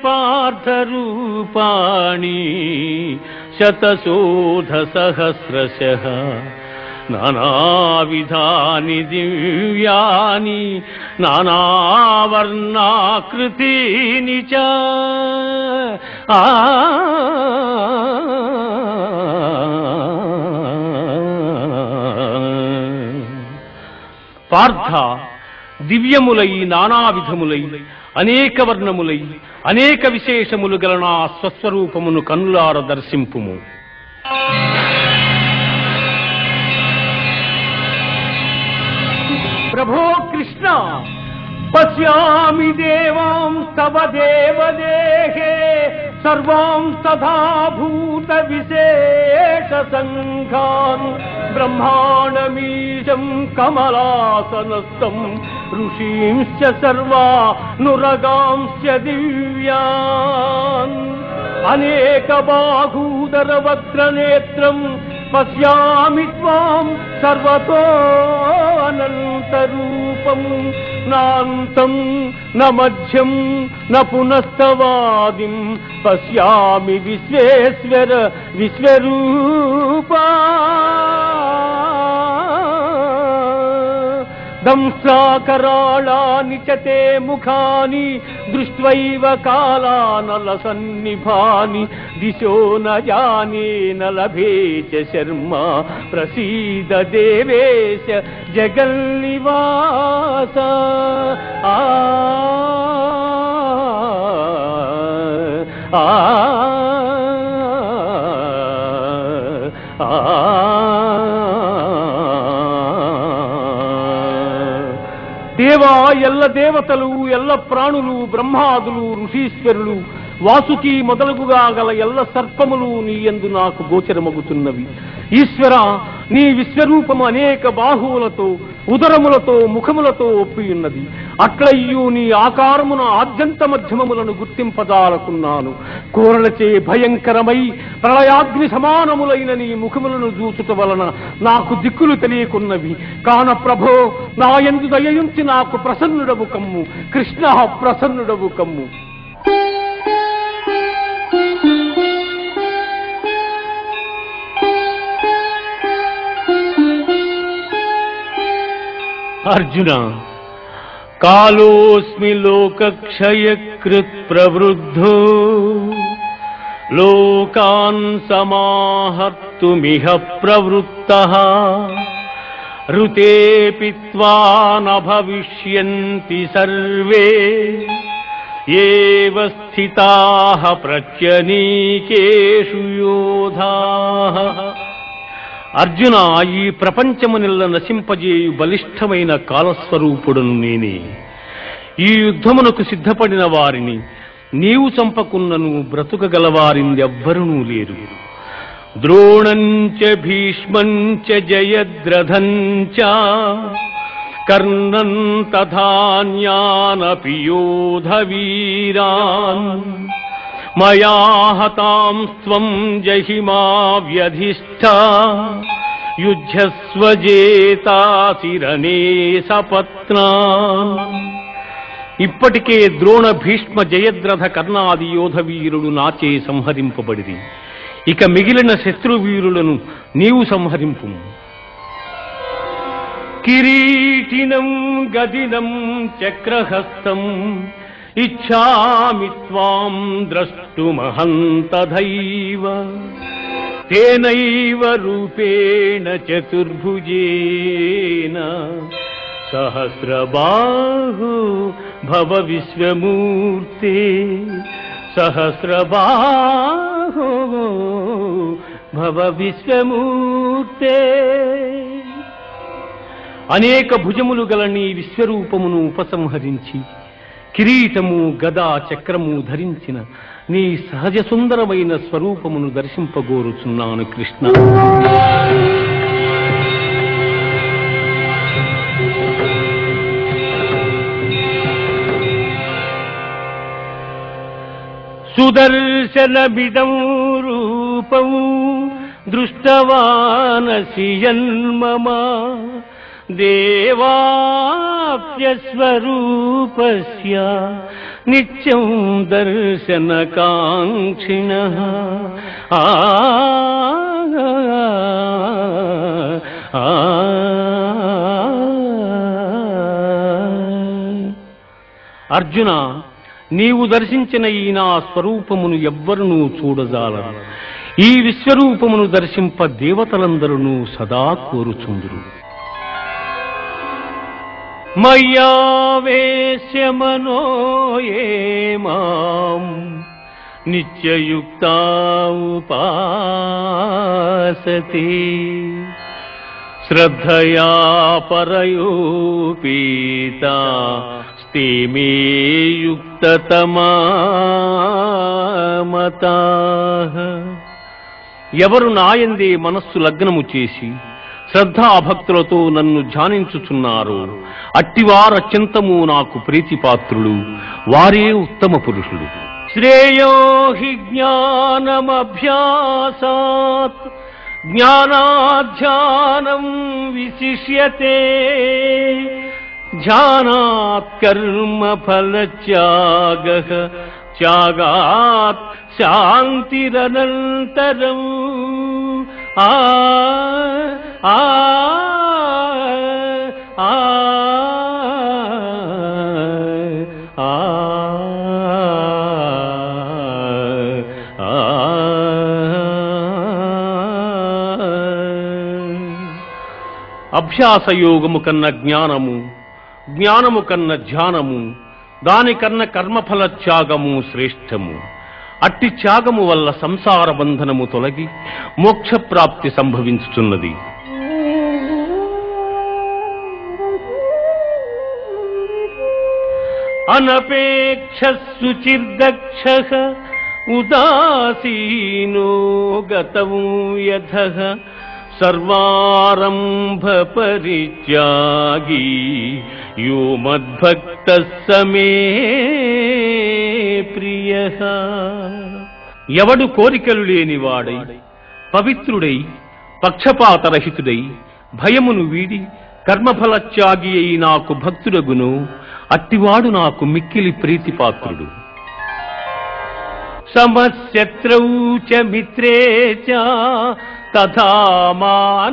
పార్థ రూపాణి శతశోధ సహస్రశః నానావిధాని దివ్యాని నానావర్ణాకృతీని చ. పార్థ, దివ్యములై, నానావిధములై, అనేక వర్ణములై, అనేక విశేషములు గల నా స్వస్వరూపమును కన్నులార దర్శింపుము. ప్రభో కృష్ణ, పశ్యామి దేవాం తవ దేవదేహే సర్వాం తథా భూత విశేష సంఘాన్ బ్రహ్మాండమీశం కమలాసనస్థం ఋషీంశ్చ సర్వానురగాంశ్చ దివ్యాన్ అనేక బాహూదర వక్రనేత్రం పశ్యామి త్వాం సర్వతో అనంతరూపం నాంతం న మధ్యం న పునస్తవాదిం పశ్యామి విశ్వేశ్వర విశ్వరూపా. దంసాకరాళాని చ తే ముఖాని దృష్ట్వైవ కాలానలసన్నిభాని దిశో న జానే న లభే చ శర్మా ప్రసీద దేవేశ జగన్నివాస. దేవా, ఎల్ల దేవతలు, ఎల్ల ప్రాణులు, బ్రహ్మాదులు, ఋషీశ్వరులు, వాసుకి మొదలుగుగా గల ఎల్ల సర్పములు నీ యందు నాకు గోచరమగుతున్నవి. ఈశ్వర, నీ విశ్వరూపము అనేక బాహువులతో, ఉదరములతో, ముఖములతో ఒప్పియున్నది. అట్లయ్యూ నీ ఆకారమున ఆద్యంత మధ్యమములను గుర్తింపజాలకున్నాను. కోరలచే భయంకరమై ప్రళయాగ్ని సమానములైన నీ ముఖములను చూచుట వలన నాకు దిక్కులు తెలియకున్నవి. కాన ప్రభో, నా యందు దయయుంచి నాకు ప్రసన్నుడవు కమ్ము. కృష్ణ, ప్రసన్నుడవు కమ్ము. అర్జున, కాలోస్మి లోకక్షయకృత్ ప్రవృద్ధో లోకాన్ సమాహర్తుమిహ ప్రవృత్తః ఋతే పిత్వా న భవిష్యంతి సర్వే ఏవ స్థితాః ప్రత్యనీకేషు యోధాః. అర్జున, ఈ ప్రపంచమునిల్ల నశింపజేయు బలిష్టమైన కాలస్వరూపుడును నేనే. ఈ యుద్ధమునకు సిద్ధపడిన వారిని నీవు చంపకున్నను బ్రతుకగలవారిందెవ్వరునూ లేరు. ద్రోణంచ భీష్మంచ జయద్రథంచ కర్ణం తథాన్యానపి యోధవీరాన్ మయా హతాంస్త్వం జహిమా వ్యధిష్ఠా యుద్ధస్వజేతాసిరణే సపత్నాన్. ఇప్పటికే ద్రోణ భీష్మ జయద్రథ కర్ణాది యోధ వీరుడు నాచే సంహరింపబడిరి. ఇక మిగిలిన శత్రువీరులను నీవు సంహరింపు. కిరీటినం గదినం చక్రహస్తం ఇచ్ఛామి త్వాం ద్రష్టుమహంతథైవ తేనైవ రూపేణ చతుర్భుజేన సహస్రబాహు భవ విశ్వమూర్తే సహస్రబాహు భవ విశ్వమూర్తే. అనేక భుజములు గల నీ విశ్వరూపమును ఉపసంహరించి కిరీటము గదా చక్రము ధరించిన నీ సహజ సుందరమైన స్వరూపమును దర్శింపగోరుచున్నాను కృష్ణ. సుదర్శనమిదం రూపం దృష్టవానసి యన్మమ దేవాప్యస్వరూపస్య నిత్యం దర్శనకాంక్షిణః. అర్జున, నీవు దర్శించిన ఈ నా స్వరూపమును ఎవ్వరునూ చూడజాలరు. ఈ విశ్వరూపమును దర్శింప దేవతలందరూ సదా కోరుచుందురు. మయ్యావేశ్య మనో యే మాం నిత్యయుక్తా ఉపాసతే శ్రద్ధయా పరయోపీతా తే మే యుక్తతమా మతాః. ఎవరు నాయందే మనస్సు లగ్నము చేసి శ్రద్ధాభక్తులతో నన్ను ధ్యానించుచున్నారో అట్టివారత్యంతము నాకు ప్రీతిపాత్రులు, వారే ఉత్తమ పురుషులు. శ్రేయో హి జ్ఞానమభ్యాసాత్ జ్ఞానాధ్యానం విశిష్యతే ధ్యానాత్ కర్మ ఫలత్యాగః త్యాగాత్ శాంతిరనంతరం. ఆ ఆ ఆ అభ్యాసయోగము కన్న జ్ఞానము, జ్ఞానము కన్న ధ్యానము, దానికన్న కర్మఫల త్యాగము శ్రేష్టము. అట్టి త్యాగము వల్ల సంసార బంధనము తొలగి మోక్షప్రాప్తి సంభవించుచున్నది. అనపేక్ష శుచిర్దక్షః ఉదాసీనో గతం యథః సర్వారంభ పరిత్యాగీ యో మద్భక్తః సమే ప్రియః. ఎవడు కోరికలు లేనివాడై పవిత్రుడై పక్షపాతరహితుడై భయమును వీడి కర్మఫలత్యాగి అయి నాకు భక్తుడగును అట్టివాడు నాకు మిక్కిలి ప్రీతిపాత్రుడు. సమశత్రౌ చ మిత్రే చ తథా మానావమానయోః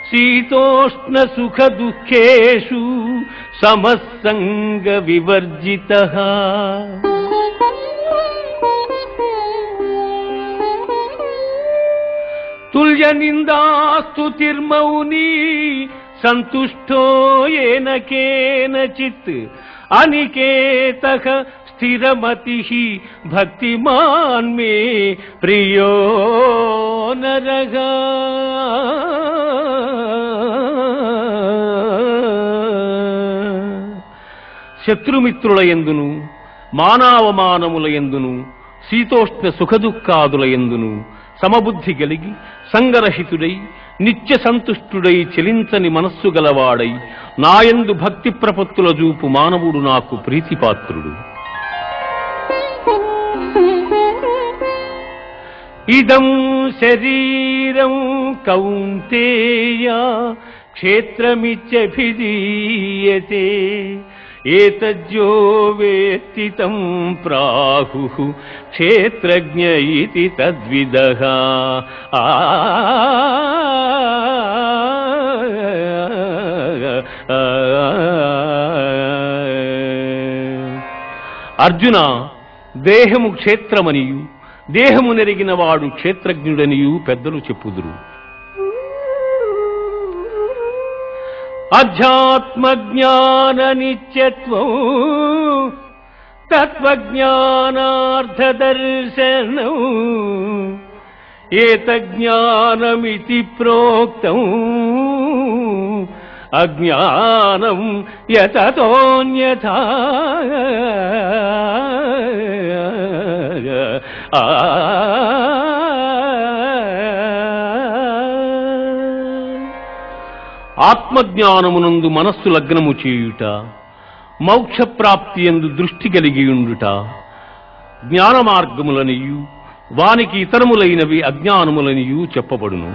శీతోష్ణ సుఖ దుఃఖేషు సమస్సంగ వివర్జితః. తుల్య నిందాస్తుతిర్మౌనీ సంతుష్టో ఏన కేనచిత్ అనికేతః స్థిరమతిః భక్తిమాన్ మే ప్రియో నరః. శత్రుమిత్రుల యందును మానవమానముల యందును శీతోష్ణ సుఖదుఃఖాదుల యందును సమబుద్ధి కలిగి సంగరహితుడై నిత్య సంతుష్టుడై చెలించని మనస్సు గలవాడై నాయందు భక్తి ప్రపత్తుల చూపు మానవుడు నాకు ప్రీతిపాత్రుడు. ఇదం శరీరం కౌంతేయ క్షేత్రమిత్యభిధీయతే ఏతజ్జో వేత్తి తం ప్రాహుః క్షేత్రజ్ఞ ఇతి తద్విదః. అర్జున, దేహము క్షేత్రమనియు దేహము నెరిగిన వాడు క్షేత్రజ్ఞుడనియు పెద్దలు చెప్పుదురు. అధ్యాత్మజ్ఞాన నిత్యత్వం తత్వజ్ఞానార్థదర్శనం ఏతజ్ఞానమితి ప్రోక్తం అజ్ఞానం యతతోన్యథా. ఆత్మజ్ఞానమునందు మనస్సు లగ్నము చేయుట, మోక్షప్రాప్తి యందు దృష్టి కలిగియుండుట జ్ఞాన మార్గములనియు వానికి ఇతరములైనవి అజ్ఞానములనియు చెప్పబడును.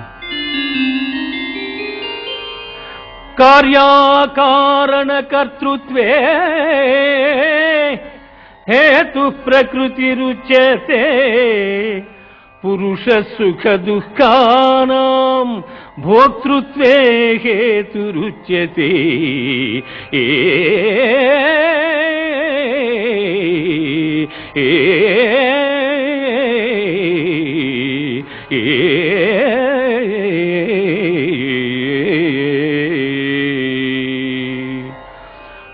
కార్యాకారణ కర్తృత్వే హేతు ప్రకృతిరుచ్యతే పురుష సుఖ దుఃఖానాం భోక్తృత్వే హేతురుచ్యతే.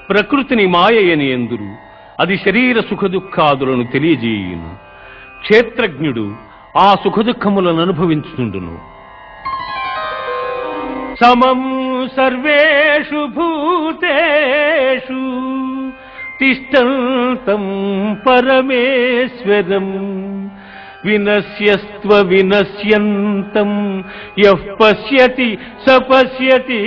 ప్రకృతిని మాయయని ఎందురు, అది శరీర సుఖదుఖాదులను తెలియజేయును. క్షేత్రజ్ఞుడు ఆ సుఖదుఖములను అనుభవించుతుండును. సమం సర్వేషు భూతేషు తిష్టంతం పరమేశ్వరం వినశ్యస్త్వ వినశ్యంతం యః పశ్యతి స పశ్యతి.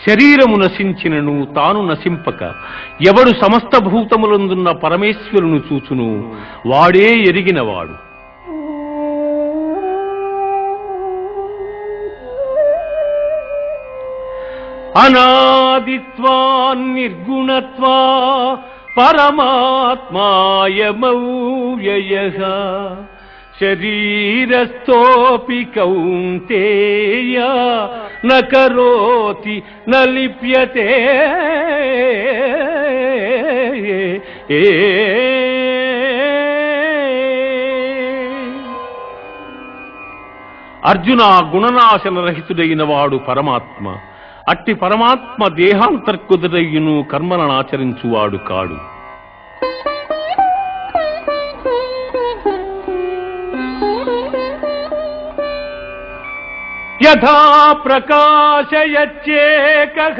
శరీరము నశించినను తాను నశింపక ఎవడు సమస్త భూతములందున్న పరమేశ్వరును చూచును వాడే ఎరిగినవాడు. అనాదిత్వా నిర్గుణత్వా పరమాత్మాయమవ్యయః శరీరస్థోపి కౌంతేయ న కరోతి న లిప్యతే. అర్జున, గుణనాశన రహితుడైన వాడు పరమాత్మ. అట్టి పరమాత్మ దేహాంతర్కుదురయ్యును కర్మలను ఆచరించువాడు కాడు. యథా ప్రకాశయచ్చేకః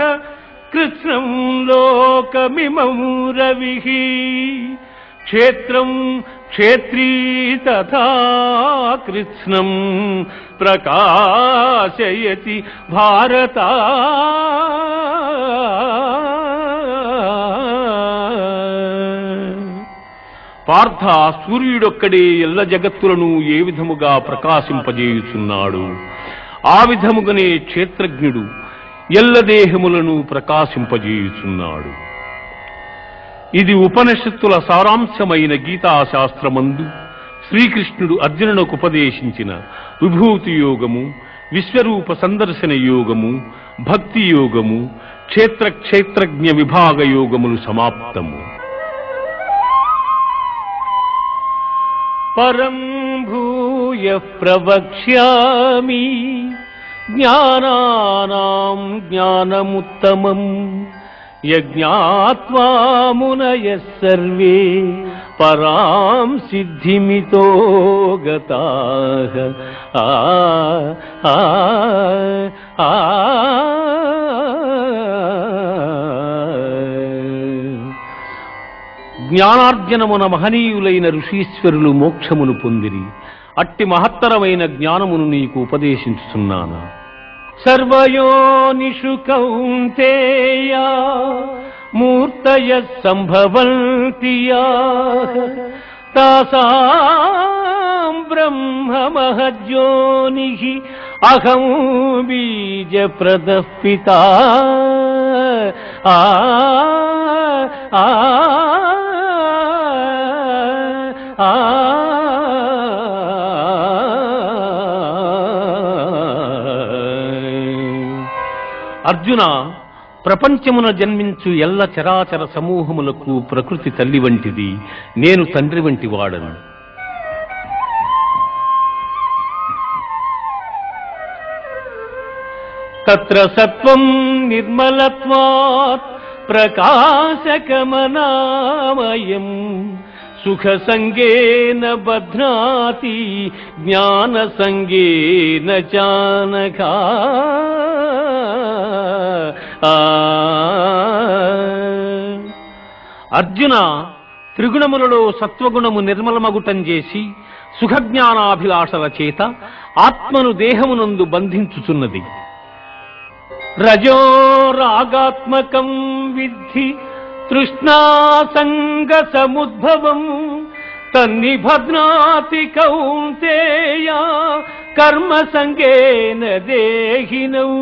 కృత్స్నం లోకమిమం రవిః క్షేత్రం క్షేత్రీ తథా కృత్స్నం ప్రకాశయతి భారత. పార్థ, సూర్యుడొక్కడే ఎల్ల జగత్తులను ఏ విధముగా ప్రకాశింపజేయుచున్నాడు, ఆ విధముగానే క్షేత్రజ్ఞుడు ఎల్ల దేహములను ప్రకాశింపజేయుచున్నాడు. ఇది ఉపనిషత్తుల సారాంశమైన గీతాశాస్త్రమందు శ్రీకృష్ణుడు అర్జునునకు ఉపదేశించిన విభూతి యోగము, విశ్వరూప సందర్శన యోగము, భక్తి యోగము, క్షేత్రజ్ఞ విభాగ యోగములు సమాప్తము. పరం భూయ ప్రవక్ష్యామి జ్ఞానానాం జ్ఞానముత్తమం యజ్ఞాత్వా మునయః సర్వే పరాం సిద్ధిమితో గతాః. జ్ఞానార్జనమున మహనీయులైన ఋషీశ్వరులు మోక్షమును పొందిరి. అట్టి మహత్తరమైన జ్ఞానమును నీకు ఉపదేశించుతున్నాను. సర్వయోనిషు కౌంతేయ మూర్తయః సంభవంతి యాః తాసాం బ్రహ్మ మహజ్యోనిః అహం బీజప్రదః పితా. అర్జున, ప్రపంచమున జన్మించు ఎల్ల చరాచర సమూహములకు ప్రకృతి తల్లి వంటిది, నేను తండ్రి వంటి వాడను. తత్ర సత్వం నిర్మలత్వాత్ ప్రకాశకమనామయం సుఖ సంగేన బధ్నాతి జ్ఞాన సంగేన చానఘా. అర్జున, త్రిగుణములలో సత్వగుణము నిర్మలమగుటం చేసి సుఖజ్ఞానాభిలాషల చేత ఆత్మను దేహమునందు బంధించుచున్నది. రజో రాగాత్మకం విద్ధి తృష్ణాసంగ సముద్భవం తన్నిభద్నాతి కౌంతేయ కర్మ సంగేన దేహినౌ.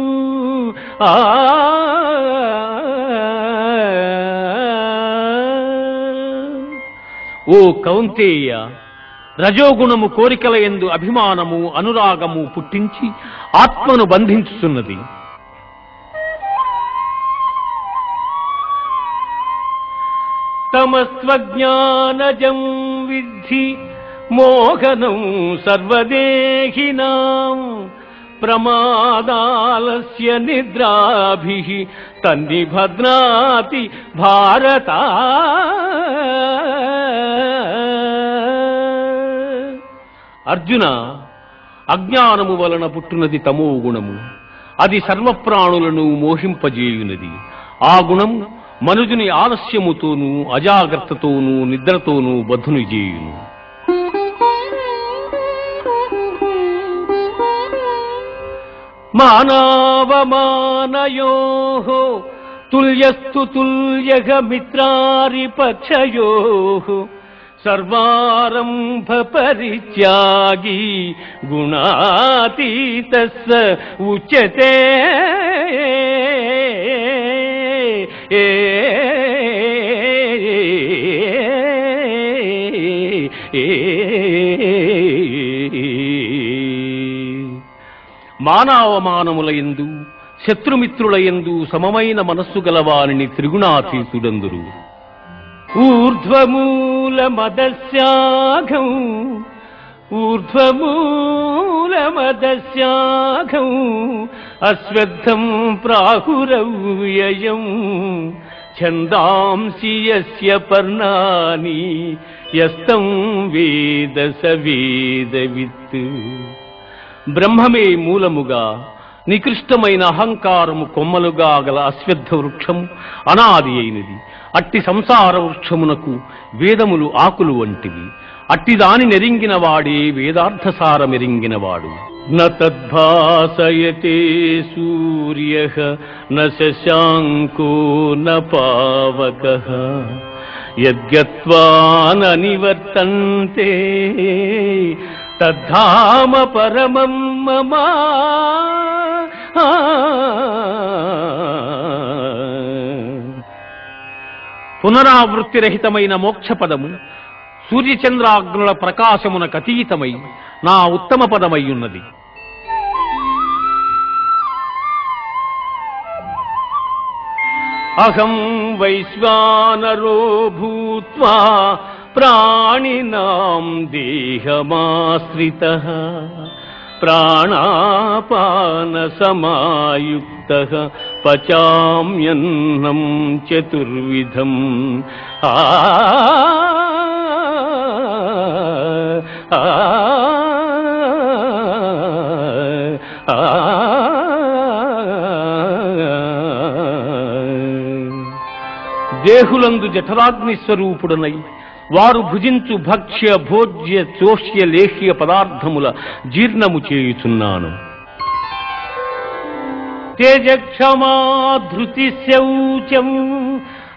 ఓ కౌంతేయ, రజోగుణము కోరికల యందు అభిమానము అనురాగము పుట్టించి ఆత్మను బంధించుచున్నది. తమస్త్వజ్ఞానజం విద్ధి మోహనం సర్వదేహినాం ప్రమాదాలస్య నిద్రాభిః తన్నిభద్నాతి భారత. అర్జున, అజ్ఞానము వలన పుట్టునది తమో గుణము. అది సర్వప్రాణులను మోహింపజేయునది. ఆ గుణం మనుజుని ఆలస్యముతోనూ అజాగ్రత్తతోనూ నిద్రతోనూ బద్ధుని చేయును. మానవమానయోః తుల్యస్తు తుల్యః మిత్రారిపక్షయోః సర్వారంభ పరిత్యాగి గుణాతీతః ఉచ్యతే. మానవమానములయందు శత్రుమిత్రులయందు సమమైన మనస్సు గలవానిని త్రిగుణాతీతుడందురు. ఊర్ధ్వమూలమదస్యాఘం ఊర్ధ్వమూలమదస్యాఘం అశ్వత్థం ప్రాహురవ్యయం ఛందాంసి యస్య పర్ణాని యస్తం వేద స వేదవిత్. బ్రహ్మమే మూలముగా నికృష్టమైన అహంకారము కొమ్మలుగా గల అశ్వత్థ వృక్షము అనాది అయినది. అట్టి సంసార వృక్షమునకు వేదములు ఆకులు వంటివి. అట్టి దాని నెరింగిన వాడే వేదార్థసారమెరింగినవాడు. న తద్భాసయతే సూర్యః న శశాంకో న పావకః యద్గత్వా న నివర్తంతే తద్ధామ పరమం మమ. పునరావృత్తిరహితమైన మోక్షపదము సూర్యచంద్రాగ్నుల ప్రకాశమునకతీతమై నా ఉత్తమ పదమయ్యున్నది. అహం వైశ్వానరో భూత్వా ప్రాణినాం దేహమాశ్రితః ప్రాణాపాన సమాయుక్తః పచామ్యన్నం చతుర్విధం. దేహులందు జఠరాగ్ని స్వరూపుడనై వారు భుజించు భక్ష్య భోజ్య చోష్య లేహ్య పదార్థముల జీర్ణము చేయుచున్నాను. తేజక్షమా ధృతి శౌచం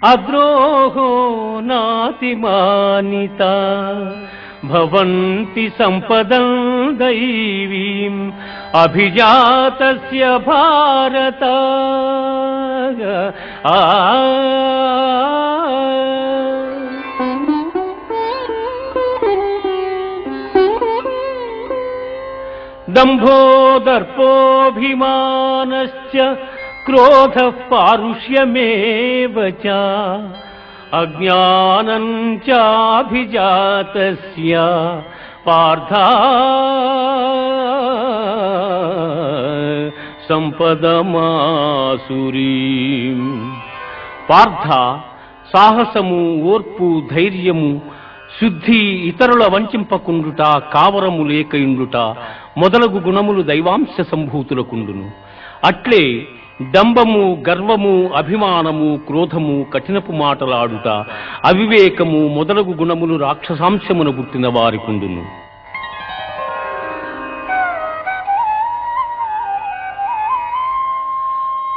అద్రోహో నాతిమానిత భవంతి సంపదం దైవీం అభిజాతస్య భారత. దంభో దర్పోభిమానశ్చ క్రోధః పారుష్యమేవ చ అజ్ఞానం చాభిజాతస్య పార్థ సంపదమాసురీం. పార్థ, సాహసము, ఓర్పు, ధైర్యము, శుద్ధి, ఇతరుల వంచింపకుండుట, కావరము లేక ఇండుట మొదలగు గుణములు దైవాంశ సంభూతులకుండును. అట్లే డంబము, గర్వము, అభిమానము, క్రోధము, కఠినపు మాటలాడుట, అవివేకము మొదలగు గుణములు రాక్షసాంశమున పుట్టిన వారికుండును.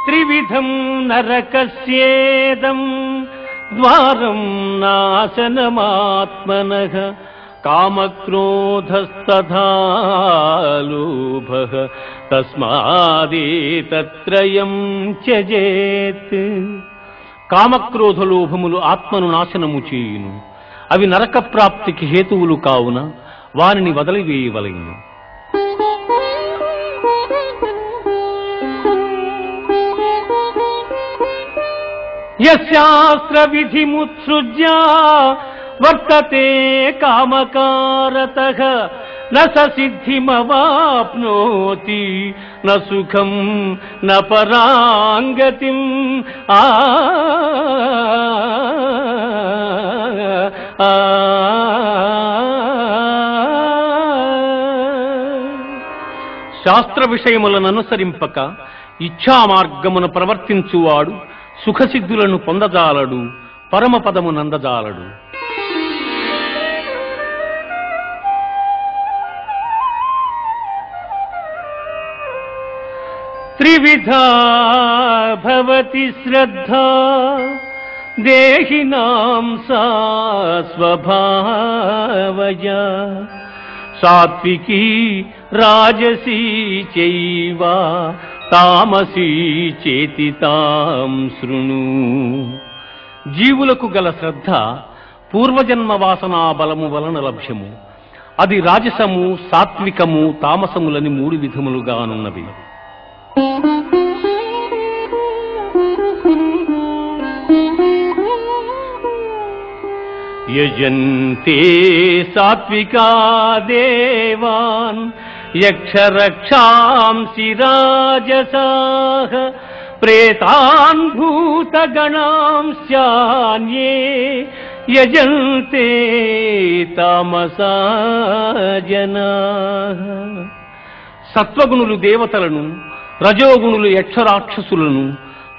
త్రివిధం నరకస్యేదం ద్వారం నాశనమాత్మనః కామక్రోధస్తథా లోభః తస్మాదేతత్రయం త్యజేత్. కామక్రోధ లోభములు ఆత్మను నాశనము చేయును. అవి నరక ప్రాప్తికి హేతువులు కావున వారిని వదిలివేయవలెను. యశాస్త్ర విధిముత్సృజ్య వర్తతే కామకారతః న స సిద్ధిమవాప్నోతి న సుఖం న పరాంగతిం. శాస్త్ర విషయములను అనుసరింపక ఇచ్ఛా మార్గమును ప్రవర్తించువాడు సుఖసిద్ధులను పొందజాలడు, పరమపదము నందజాలడు. త్రివిధా భవతి శ్రద్ధా దేహినాం సా స్వభావజ సాత్వికీ రాజసీ చైవ తామసీ చేతి తాం శృణు. జీవులకు గల శ్రద్ధ పూర్వజన్మ వాసనా బలము వలన లభ్యము. అది రాజసము, సాత్వికము, తామసములని 3 విధములుగానున్నవి. యజంతే సాత్వికా దేవాన్ యక్షరక్షాంసి రాజసాః ప్రేతాన్ భూతగణాంశ్చాన్యే యజంతే తామసా జనాః. సత్వగుణులు దేవతలను, రజోగుణులు యక్షరాక్షసులను,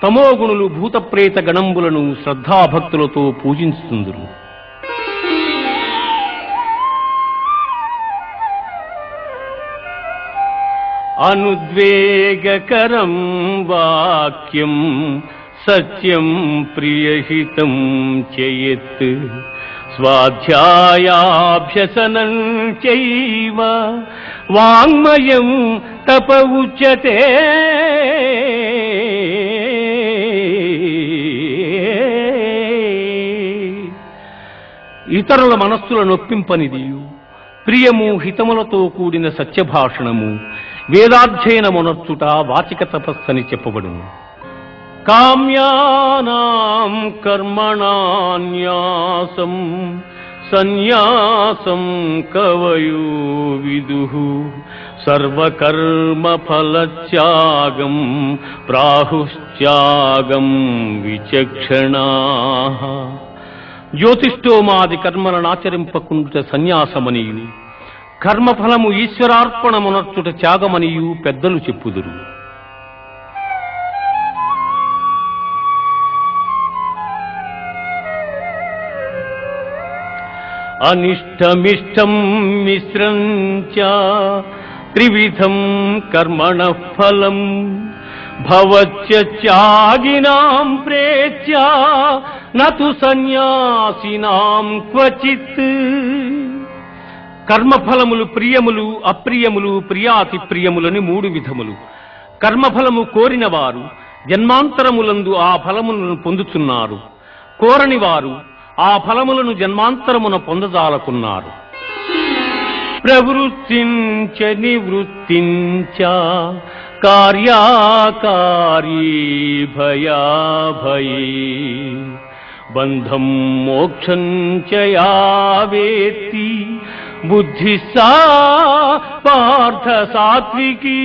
తమోగుణులు భూతప్రేత గణంబులను శ్రద్ధాభక్తులతో పూజించుతుందురు. అనుద్వేగకరం వాక్యం సత్యం ప్రియహితం చయత్ స్వాధ్యాయాభ్యసనం చైవ వాంగ్మయం తప ఉచ్యతే. ఇతరుల మనస్సుల నొప్పింపనిదియు, ప్రియము, హితములతో కూడిన సత్యభాషణము, వేదాధ్యయనమునర్చుట వాచిక తపస్సని చెప్పబడును. కామ్యానాం కర్మణాన్యాసం సన్యాసం కవయో విదుః సర్వకర్మ ఫలత్యాగం ప్రాహుశ్త్యాగం విచక్షణాః. జ్యోతిష్ఠోమాది కర్మలను ఆచరింపకుండుట సన్యాసమనియు, కర్మఫలము ఈశ్వరార్పణమునర్చుట త్యాగమనియు పెద్దలు చెప్పుదురు. అనిష్టమిష్టం మిశ్రం చ త్రివిధం కర్మణః ఫలం భవత్యాగినాం ప్రేత్య నతు సన్యాసినాం క్వచిత్. కర్మఫలములు ప్రియములు అప్రియములు ప్రియాతి ప్రియములని 3 విధములు. కర్మఫలము కోరిన వారు జన్మాంతరములందు ఆ ఫలములను పొందుతున్నారు. కోరని వారు ఆ ఫలములను జన్మాంతరమున పొందజాలకున్నారు. ప్రవృత్తించ నివృత్తించ కార్యాకారీ భయాభయే బంధం మోక్షం చ యా వేత్తి బుద్ధి సా పార్థ సాత్వికీ.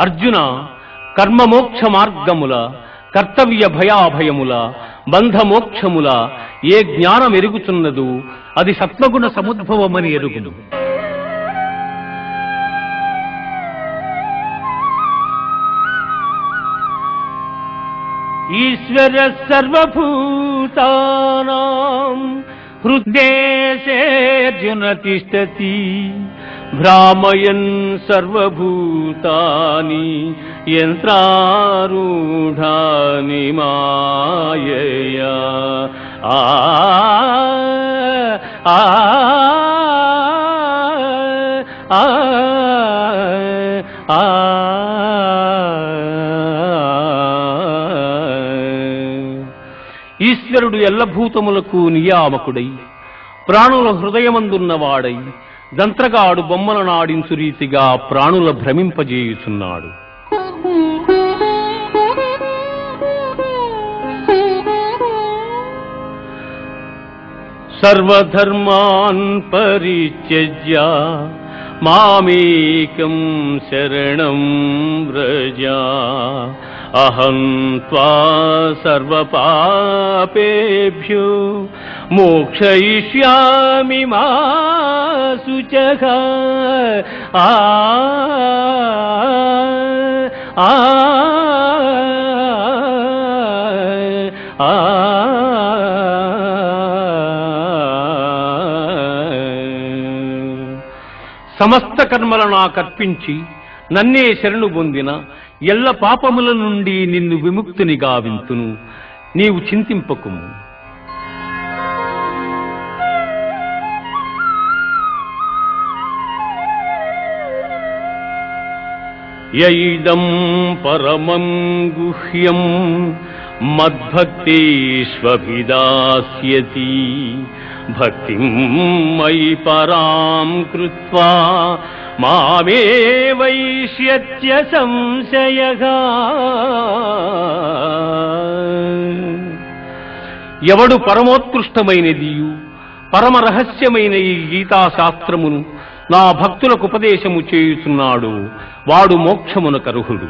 అర్జున, కర్మమోక్ష మార్గముల, కర్తవ్య భయాభయముల, బంధమోక్షముల ఏ జ్ఞానం ఎరుగుతున్నదో అది సత్వగుణ సముద్భవమని ఎరుగును. ఈశ్వర సర్వభూతానాం హృద్దేశేర్జున తిష్టతి భ్రామయన్ సర్వభూతాని యంత్రారూఢాని మాయయా. ఈశ్వరుడు ఎల్లభూతములకు నియామకుడై ప్రాణుల హృదయమందున్నవాడై దంత్రగాడు బొమ్మలను ఆడించు రీతిగా ప్రాణుల భ్రమింపజేయుచున్నాడు. సర్వధర్మాన్ పరిత్యజ్య మామేకం శరణం వ్రజ అహం త్వా సర్వపాపేభ్యో మోక్షయిష్యామి మా శుచః. సమస్త కర్మలను నాకర్పించి నన్నే శరణు పొందిన ఎల్ల పాపముల నుండి నిన్ను విముక్తిని గావింతును. నీవు చింతింపకుము. యైదం పరమం గుహ్యం మద్భక్తేష్వభిదాస్యతి భక్తిం మయి పరాం కృత్వా మామే వైష్యత్య సంశయః. ఎవడు పరమోత్కృష్టమైనదియు పరమ రహస్యమైన ఈ గీతాశాస్త్రమును నా భక్తులకు ఉపదేశము చేయుచున్నాడు వాడు మోక్షమునకర్హుడు.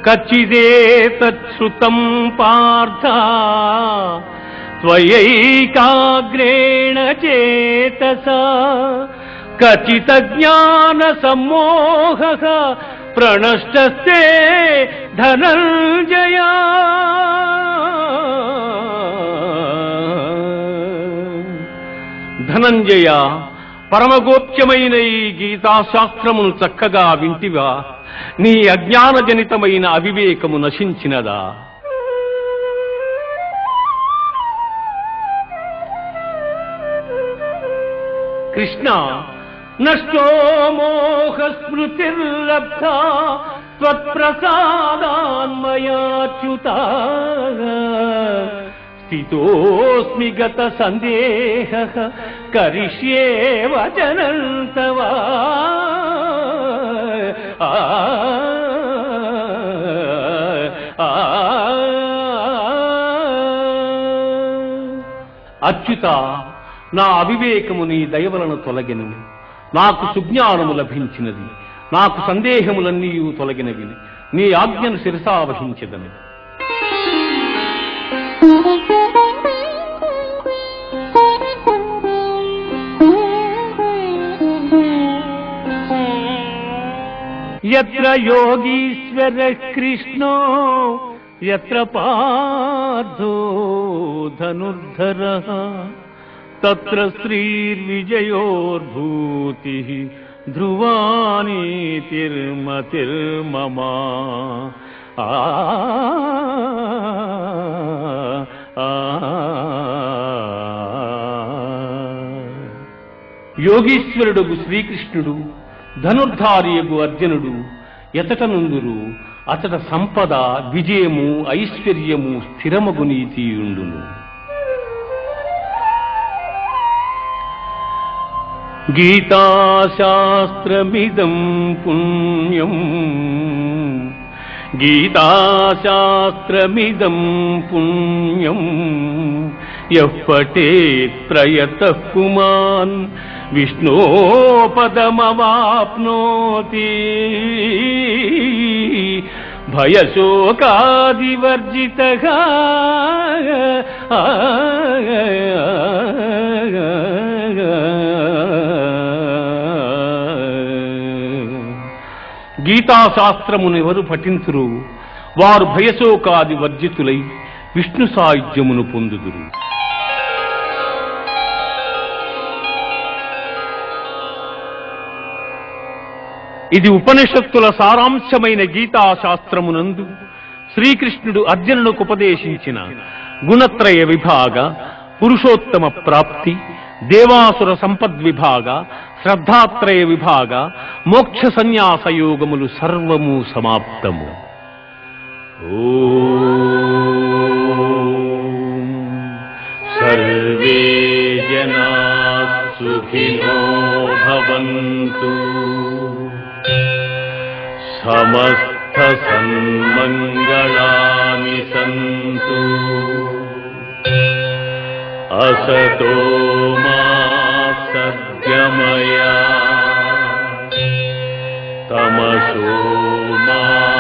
కచ్చిదేతచ్ఛృతం పార్థ త్వయైకాగ్రేణ చేతసా కచిత జ్ఞాన సమ్మోహః ప్రణష్టస్తే ధనంజయ. ధనంజయ, పరమగోప్యమైన ఈ గీతాశాస్త్రమును చక్కగా వింటివా? నీ అజ్ఞానజనితమైన అవివేకము నశించినదా? కృష్ణ, నష్టో మోహ స్మృతిర్లబ్ధా త్వత్ప్రసాదాన్మయాచ్యుత స్థితోస్మి గత సందేహః కరిష్యే వచనం తవ. అచ్యుత, నా అవివేకము నీ దయవలన తొలగెను. నాకు సుజ్ఞానము లభించినది. నాకు సందేహములన్నీ తొలగినవి. నీ ఆజ్ఞను శిరసావహించెదను. యత్ర యోగీశ్వర కృష్ణో యత్ర పార్థో ధనుర్ధరః తత్ర శ్రీర్విజయోర్భూతి ధ్రువానీతిర్మతిర్మమ. యోగీశ్వరుడు శ్రీకృష్ణుడు, ధనుర్ధారియగు అర్జునుడు ఎతటనుందురు అతడ సంపద, విజయము, ఐశ్వర్యము, స్థిరమగు నీతియుండును. గీతాశాస్త్రమిదం పుణ్యం, గీతాశాస్త్రమిదం పుణ్యం యః పఠేత్ ప్రయతః పుమాన్ విష్ణోపదమవాప్నోతి. భయశోకాదివర్జితః గీతాశాస్త్రమును ఎవరు పఠింతురు వారు భయశోకాది వర్జితులై విష్ణు సాయుధ్యమును పొందుదురు. ఇది ఉపనిషత్తుల సారాంశమైన గీతాశాస్త్రమునందు శ్రీకృష్ణుడు అర్జునునికి ఉపదేశించిన గుణత్రయ విభాగ, పురుషోత్తమ ప్రాప్తి, దేవాసుర సంపద్విభాగ, శ్రద్ధాత్రయ విభాగ, మోక్ష సన్యాస యోగములు సర్వము సమాప్తము. ఓం సర్వే జనాః సుఖినో భవంతు, సమస్త సన్మంగళాని సంతు, असतो मा सद्गमय, तमसो मा